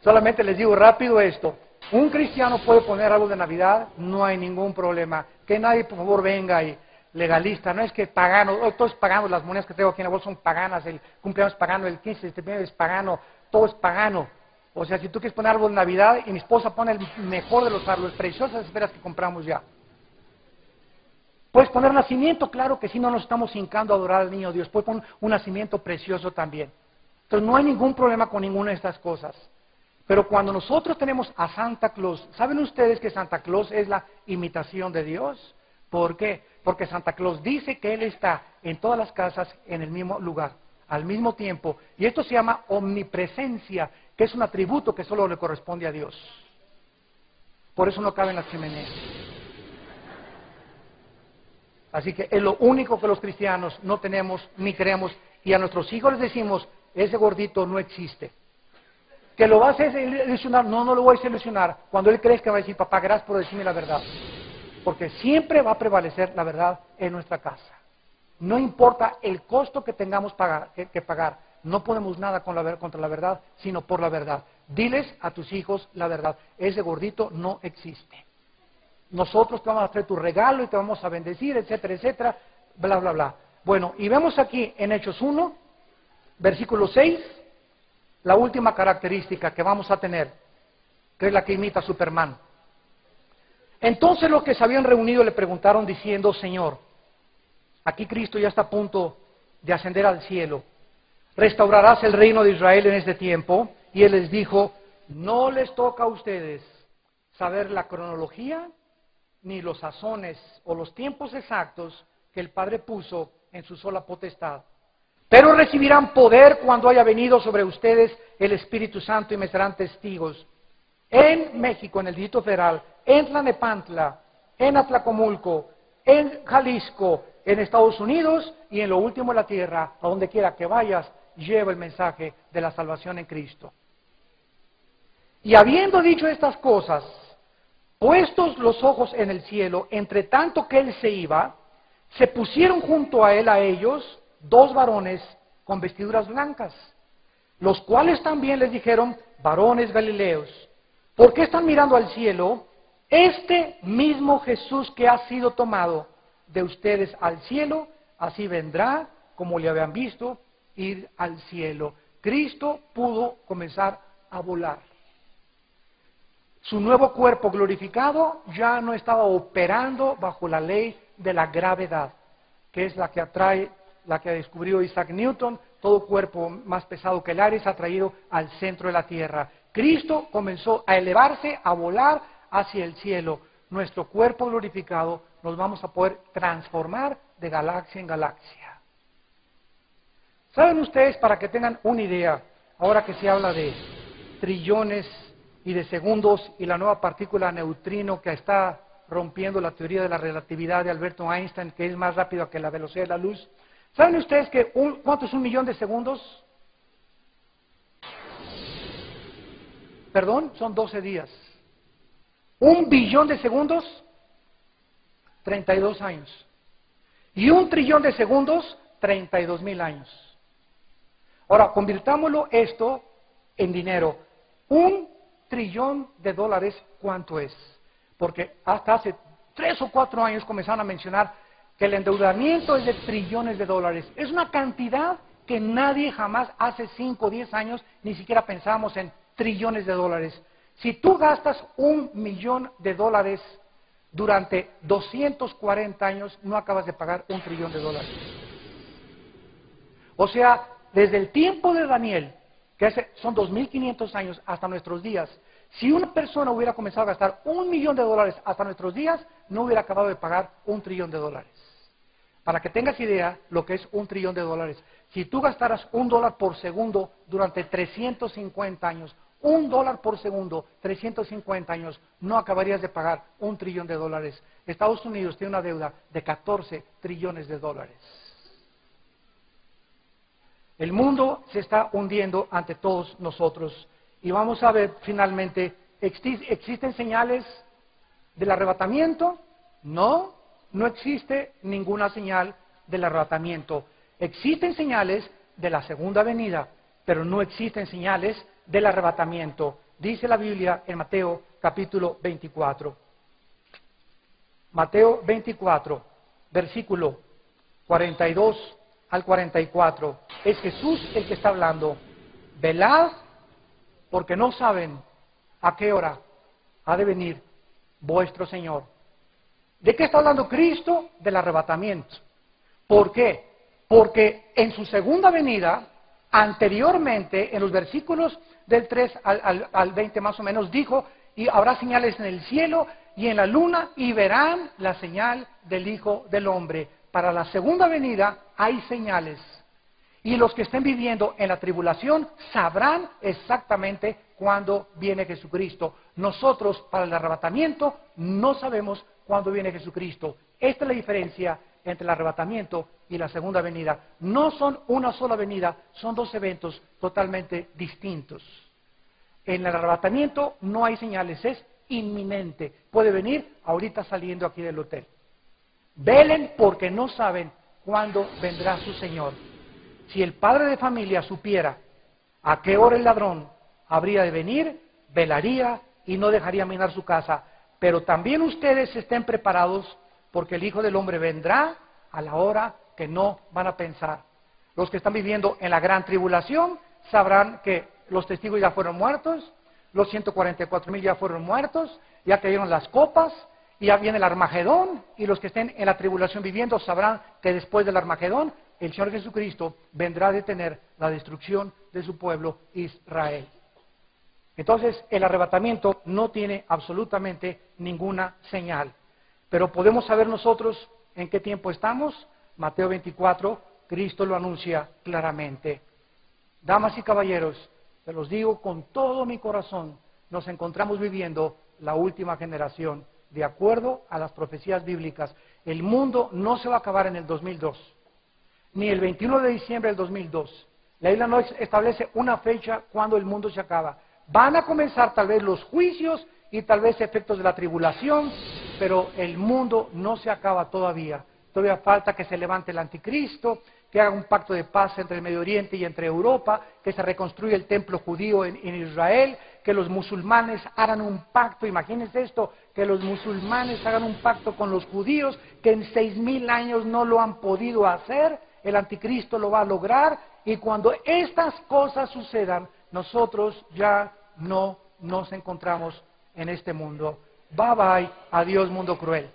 Solamente les digo rápido esto. Un cristiano puede poner algo de Navidad, no hay ningún problema. Que nadie, por favor, venga y legalista. No es que pagano, todo es pagano, las monedas que tengo aquí en la bolsa son paganas, el cumpleaños es pagano, el 15 de septiembre es pagano, todo es pagano. O sea, si tú quieres poner árbol de Navidad y mi esposa pone el mejor de los árboles, preciosas esferas que compramos ya. Puedes poner nacimiento, claro que sí, no nos estamos hincando a adorar al niño Dios. Puedes poner un nacimiento precioso también. Entonces no hay ningún problema con ninguna de estas cosas. Pero cuando nosotros tenemos a Santa Claus, ¿saben ustedes que Santa Claus es la imitación de Dios? ¿Por qué? Porque Santa Claus dice que Él está en todas las casas en el mismo lugar. al mismo tiempo. Y esto se llama omnipresencia, que es un atributo que solo le corresponde a Dios. Por eso no cabe en las chimeneas. Así que es lo único que los cristianos no tenemos ni creemos. Y a nuestros hijos les decimos, ese gordito no existe. Que lo vas a ilusionar, no lo voy a ilusionar. Cuando él crezca va a decir, papá, gracias por decirme la verdad. Porque siempre va a prevalecer la verdad en nuestra casa. No importa el costo que tengamos que pagar. No ponemos nada contra la verdad, sino por la verdad. Diles a tus hijos la verdad. Ese gordito no existe. Nosotros te vamos a traer tu regalo y te vamos a bendecir, etcétera, etcétera, bla, bla, bla. Bueno, y vemos aquí en Hechos 1, versículo 6, la última característica que vamos a tener, que es la que imita a Superman. Entonces los que se habían reunido le preguntaron diciendo, Señor, aquí Cristo ya está a punto de ascender al cielo. ¿Restaurarás el reino de Israel en este tiempo? Y él les dijo, no les toca a ustedes saber la cronología, ni los sazones o los tiempos exactos que el Padre puso en su sola potestad. Pero recibirán poder cuando haya venido sobre ustedes el Espíritu Santo y me serán testigos. En México, en el Distrito Federal, en Tlalnepantla, en Atlacomulco, en Jalisco, en Estados Unidos y en lo último de la tierra, a donde quiera que vayas, lleva el mensaje de la salvación en Cristo. Y habiendo dicho estas cosas, puestos los ojos en el cielo, entre tanto que él se iba, se pusieron junto a él a ellos dos varones con vestiduras blancas, los cuales también les dijeron, varones galileos, ¿por qué están mirando al cielo? Este mismo Jesús que ha sido tomado de ustedes al cielo, así vendrá, como le habían visto, ir al cielo. Cristo pudo comenzar a volar. Su nuevo cuerpo glorificado ya no estaba operando bajo la ley de la gravedad, que es la que descubrió Isaac Newton. Todo cuerpo más pesado que el aire es atraído al centro de la tierra. Cristo comenzó a elevarse, a volar hacia el cielo. Nuestro cuerpo glorificado nos vamos a poder transformar de galaxia en galaxia. ¿Saben ustedes, para que tengan una idea, ahora que se habla de trillones y de segundos y la nueva partícula neutrino que está rompiendo la teoría de la relatividad de Alberto Einstein, que es más rápido que la velocidad de la luz? ¿Saben ustedes que cuánto es 1.000.000 de segundos? Perdón, son 12 días. 1.000.000.000 de segundos, 32 años. Y 1.000.000.000 de segundos, 32.000 años. Ahora, convirtámoslo esto en dinero. $1 trillón, ¿cuánto es? Porque hasta hace 3 o 4 años comenzaron a mencionar que el endeudamiento es de trillones de dólares. Es una cantidad que nadie jamás hace 5 o 10 años ni siquiera pensábamos en trillones de dólares. Si tú gastas $1.000.000 durante 240 años, no acabas de pagar $1 trillón. O sea, desde el tiempo de Daniel, que son 2.500 años hasta nuestros días, si una persona hubiera comenzado a gastar $1.000.000 hasta nuestros días, no hubiera acabado de pagar $1 trillón. Para que tengas idea lo que es $1 trillón. Si tú gastaras $1 por segundo durante 350 años, $1 por segundo, 350 años, no acabarías de pagar $1 trillón. Estados Unidos tiene una deuda de 14 trillones de dólares. El mundo se está hundiendo ante todos nosotros. Y vamos a ver finalmente, ¿existen señales del arrebatamiento? No, no existe ninguna señal del arrebatamiento. Existen señales de la segunda venida, pero no existen señales del arrebatamiento. Dice la Biblia en Mateo capítulo 24. Mateo 24, versículo 42 al 44. Es Jesús el que está hablando. Velad, porque no saben a qué hora ha de venir vuestro Señor. ¿De qué está hablando Cristo? Del arrebatamiento. ¿Por qué? Porque en su segunda venida, anteriormente, en los versículos del 3 al 20 más o menos, dijo, y habrá señales en el cielo y en la luna, y verán la señal del Hijo del Hombre. Para la segunda venida hay señales. Y los que estén viviendo en la tribulación sabrán exactamente cuándo viene Jesucristo. Nosotros, para el arrebatamiento, no sabemos cuándo viene Jesucristo. Esta es la diferencia entre el arrebatamiento y la segunda venida. No son una sola venida, son dos eventos totalmente distintos. En el arrebatamiento no hay señales, es inminente. Puede venir ahorita saliendo aquí del hotel. Velen porque no saben cuándo vendrá su Señor. Si el padre de familia supiera a qué hora el ladrón habría de venir, velaría y no dejaría minar su casa. Pero también ustedes estén preparados porque el Hijo del Hombre vendrá a la hora que no van a pensar. Los que están viviendo en la gran tribulación sabrán que los testigos ya fueron muertos, los 144,000 ya fueron muertos, ya cayeron las copas, y ya viene el Armagedón, y los que estén en la tribulación viviendo sabrán que después del Armagedón el Señor Jesucristo vendrá a detener la destrucción de su pueblo Israel. Entonces, el arrebatamiento no tiene absolutamente ninguna señal. Pero podemos saber nosotros en qué tiempo estamos. Mateo 24, Cristo lo anuncia claramente. Damas y caballeros, se los digo con todo mi corazón, nos encontramos viviendo la última generación, de acuerdo a las profecías bíblicas. El mundo no se va a acabar en el 2002, ni el 21 de diciembre del 2002. La Biblia no establece una fecha cuando el mundo se acaba. Van a comenzar tal vez los juicios y tal vez efectos de la tribulación, pero el mundo no se acaba todavía. Todavía falta que se levante el anticristo, que haga un pacto de paz entre el Medio Oriente y entre Europa, que se reconstruya el templo judío en Israel, que los musulmanes hagan un pacto, imagínense esto, que los musulmanes hagan un pacto con los judíos, que en 6,000 años no lo han podido hacer, el anticristo lo va a lograr, y cuando estas cosas sucedan, nosotros ya no nos encontramos en este mundo. Bye bye, adiós mundo cruel.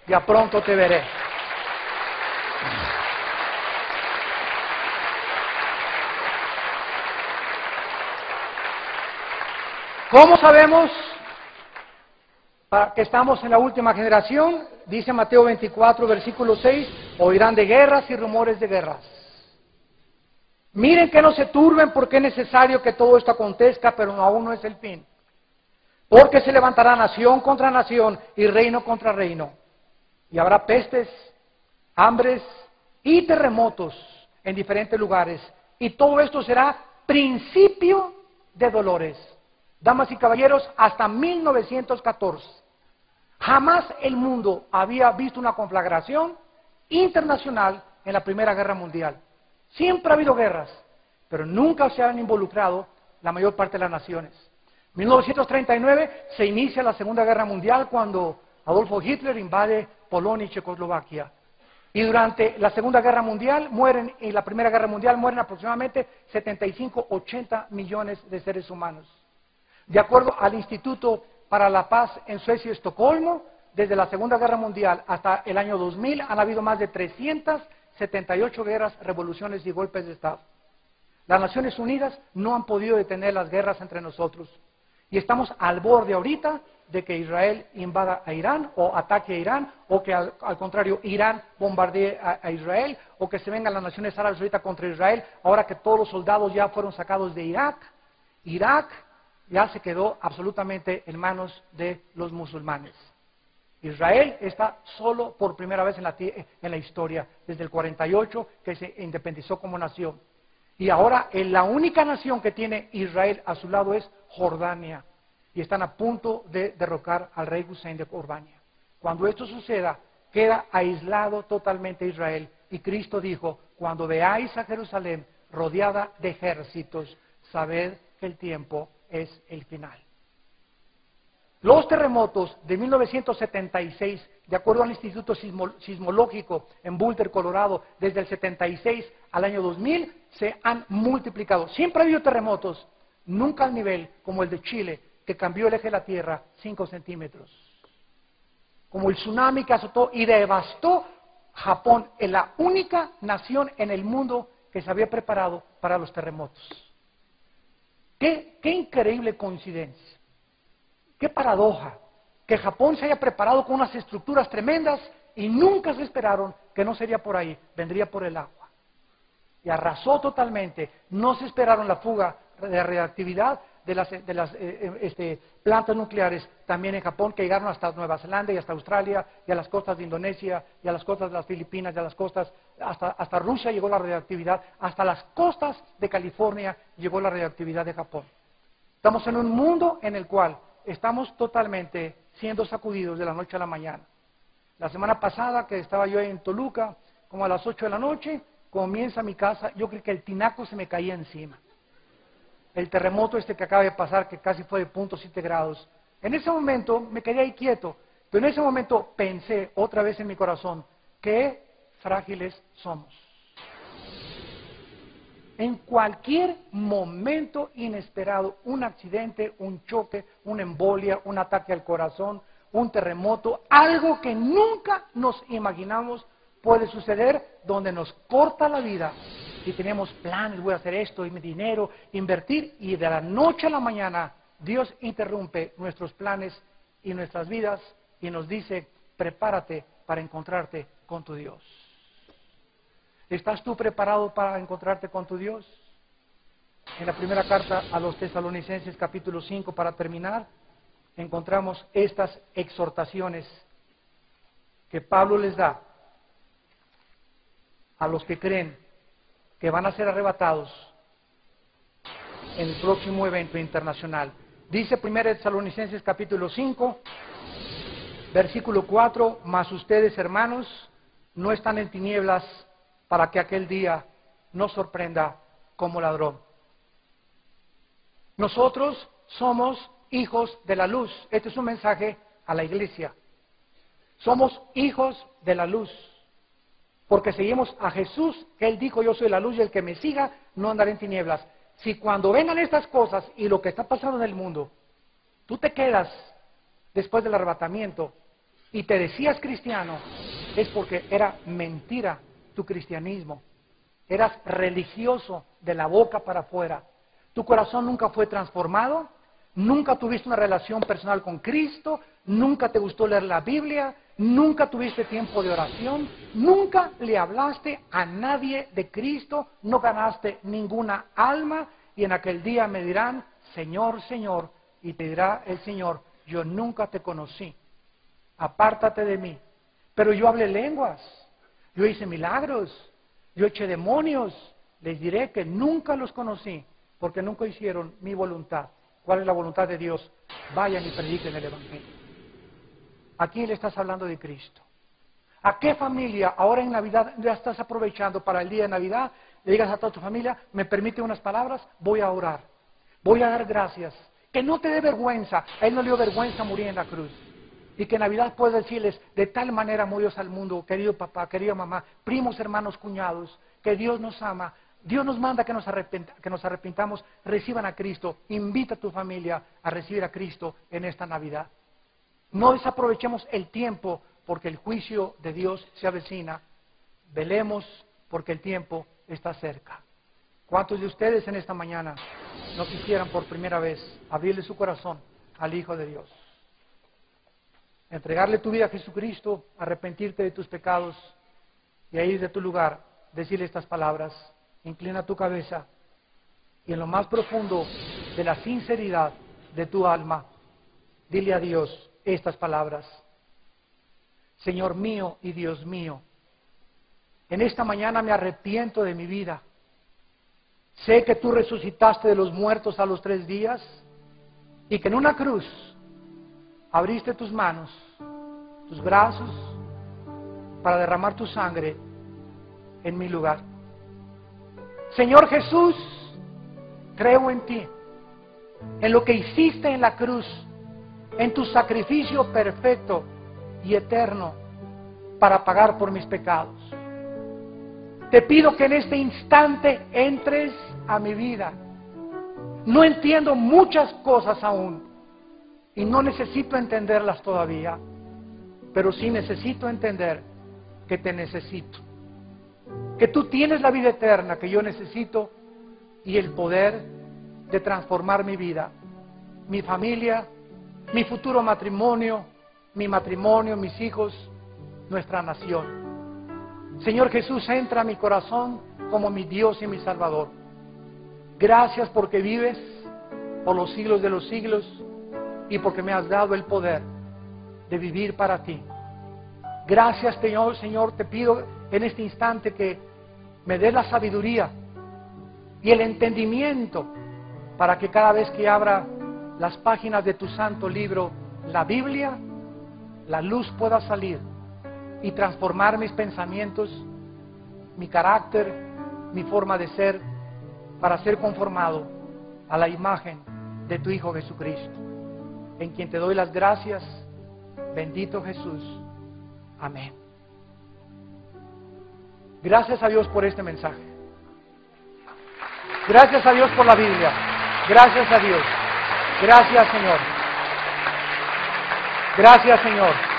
Ya pronto te veré. ¿Cómo sabemos que estamos en la última generación? Dice Mateo 24, versículo 6, oirán de guerras y rumores de guerras. Miren que no se turben porque es necesario que todo esto acontezca, pero aún no es el fin. Porque se levantará nación contra nación y reino contra reino. Y habrá pestes, hambres y terremotos en diferentes lugares. Y todo esto será principio de dolores. Damas y caballeros, hasta 1914, jamás el mundo había visto una conflagración internacional en la Primera Guerra Mundial. Siempre ha habido guerras, pero nunca se han involucrado la mayor parte de las naciones. En 1939 se inicia la Segunda Guerra Mundial cuando Adolfo Hitler invade Polonia y Checoslovaquia. Y durante la Segunda Guerra Mundial mueren, y la Primera Guerra Mundial mueren aproximadamente 75-80 millones de seres humanos. De acuerdo al Instituto para la Paz en Suecia y Estocolmo, desde la Segunda Guerra Mundial hasta el año 2000 han habido más de 378 guerras, revoluciones y golpes de Estado. Las Naciones Unidas no han podido detener las guerras entre nosotros. Y estamos al borde ahorita de que Israel invada a Irán o ataque a Irán, o que al contrario Irán bombardee a Israel, o que se vengan las naciones árabes ahorita contra Israel, ahora que todos los soldados ya fueron sacados de Irak. Irak ya se quedó absolutamente en manos de los musulmanes. Israel está solo por primera vez en la historia, desde el 48 que se independizó como nación. Y ahora la única nación que tiene Israel a su lado es Jordania. Y están a punto de derrocar al rey Hussein de Jordania. Cuando esto suceda, queda aislado totalmente Israel. Y Cristo dijo, cuando veáis a Jerusalén rodeada de ejércitos, sabed que el tiempo es el final. Los terremotos de 1976, de acuerdo al Instituto Sismológico en Boulder, Colorado, desde el 76 al año 2000, se han multiplicado. Siempre ha habido terremotos, nunca al nivel como el de Chile, que cambió el eje de la Tierra 5 centímetros. Como el tsunami que azotó y devastó Japón, es la única nación en el mundo que se había preparado para los terremotos. Qué increíble coincidencia. Qué paradoja, que Japón se haya preparado con unas estructuras tremendas y nunca se esperaron que no sería por ahí, vendría por el agua. y arrasó totalmente. No se esperaron la fuga de radioactividad de las plantas nucleares también en Japón, que llegaron hasta Nueva Zelanda y hasta Australia y a las costas de Indonesia y a las costas de las Filipinas y a las costas, hasta Rusia llegó la radioactividad, hasta las costas de California llegó la radioactividad de Japón. Estamos en un mundo en el cual estamos totalmente siendo sacudidos de la noche a la mañana. La semana pasada que estaba yo en Toluca, como a las 8 de la noche, comienza mi casa, yo creí que el tinaco se me caía encima. El terremoto que acaba de pasar, que casi fue de 0.7 grados. En ese momento me quedé ahí quieto, pero en ese momento pensé otra vez en mi corazón, qué frágiles somos. En cualquier momento inesperado, un accidente, un choque, una embolia, un ataque al corazón, un terremoto, algo que nunca nos imaginamos puede suceder, donde nos corta la vida y tenemos planes, voy a hacer esto, y mi dinero, invertir, y de la noche a la mañana Dios interrumpe nuestros planes y nuestras vidas y nos dice, prepárate para encontrarte con tu Dios. ¿Estás tú preparado para encontrarte con tu Dios? En la primera carta a los Tesalonicenses, capítulo 5, para terminar, encontramos estas exhortaciones que Pablo les da a los que creen que van a ser arrebatados en el próximo evento internacional. Dice 1 Tesalonicenses capítulo 5, versículo 4, mas ustedes, hermanos, no están en tinieblas para que aquel día nos sorprenda como ladrón. Nosotros somos hijos de la luz. Este es un mensaje a la iglesia. Somos hijos de la luz, porque seguimos a Jesús, que Él dijo, yo soy la luz y el que me siga no andará en tinieblas. Si cuando vengan estas cosas y lo que está pasando en el mundo, tú te quedas después del arrebatamiento y te decías cristiano, es porque era mentira tu cristianismo. Eras religioso de la boca para afuera. Tu corazón nunca fue transformado, nunca tuviste una relación personal con Cristo, nunca te gustó leer la Biblia, nunca tuviste tiempo de oración, nunca le hablaste a nadie de Cristo, no ganaste ninguna alma, y en aquel día me dirán, Señor, Señor, y te dirá el Señor, yo nunca te conocí, apártate de mí. Pero yo hablé lenguas, yo hice milagros, yo eché demonios, les diré que nunca los conocí, porque nunca hicieron mi voluntad. ¿Cuál es la voluntad de Dios? Vayan y prediquen el Evangelio. ¿A quién le estás hablando de Cristo? ¿A qué familia ahora en Navidad ya estás aprovechando para el día de Navidad? Le digas a toda tu familia, me permite unas palabras, voy a orar, voy a dar gracias. Que no te dé vergüenza, a Él no le dio vergüenza morir en la cruz. Y que en Navidad puedes decirles, de tal manera murió al mundo, querido papá, querida mamá, primos, hermanos, cuñados, que Dios nos ama. Dios nos manda que nos arrepintamos, reciban a Cristo, invita a tu familia a recibir a Cristo en esta Navidad. No desaprovechemos el tiempo porque el juicio de Dios se avecina. Velemos porque el tiempo está cerca. ¿Cuántos de ustedes en esta mañana no quisieran por primera vez abrirle su corazón al Hijo de Dios? Entregarle tu vida a Jesucristo, arrepentirte de tus pecados y ahí de tu lugar decirle estas palabras. Inclina tu cabeza y en lo más profundo de la sinceridad de tu alma, dile a Dios estas palabras. Señor mío y Dios mío, en esta mañana me arrepiento de mi vida. Sé que tú resucitaste de los muertos a los 3 días y que en una cruz abriste tus manos, tus brazos, para derramar tu sangre en mi lugar. Señor Jesús, creo en ti, en lo que hiciste en la cruz, en tu sacrificio perfecto y eterno para pagar por mis pecados. Te pido que en este instante entres a mi vida. No entiendo muchas cosas aún y no necesito entenderlas todavía, pero sí necesito entender que te necesito. Que tú tienes la vida eterna que yo necesito y el poder de transformar mi vida, mi familia, mi futuro matrimonio, mi matrimonio, mis hijos, nuestra nación. Señor Jesús, entra a mi corazón como mi Dios y mi Salvador. Gracias porque vives por los siglos de los siglos y porque me has dado el poder de vivir para ti. Gracias, Señor, te pido en este instante que me des la sabiduría y el entendimiento para que cada vez que abra las páginas de tu santo libro, la Biblia, la luz pueda salir y transformar mis pensamientos, mi carácter, mi forma de ser, para ser conformado a la imagen de tu Hijo Jesucristo, en quien te doy las gracias. Bendito Jesús. Amén. Gracias a Dios por este mensaje. Gracias a Dios por la Biblia. Gracias a Dios. Gracias, Señor. Gracias, Señor.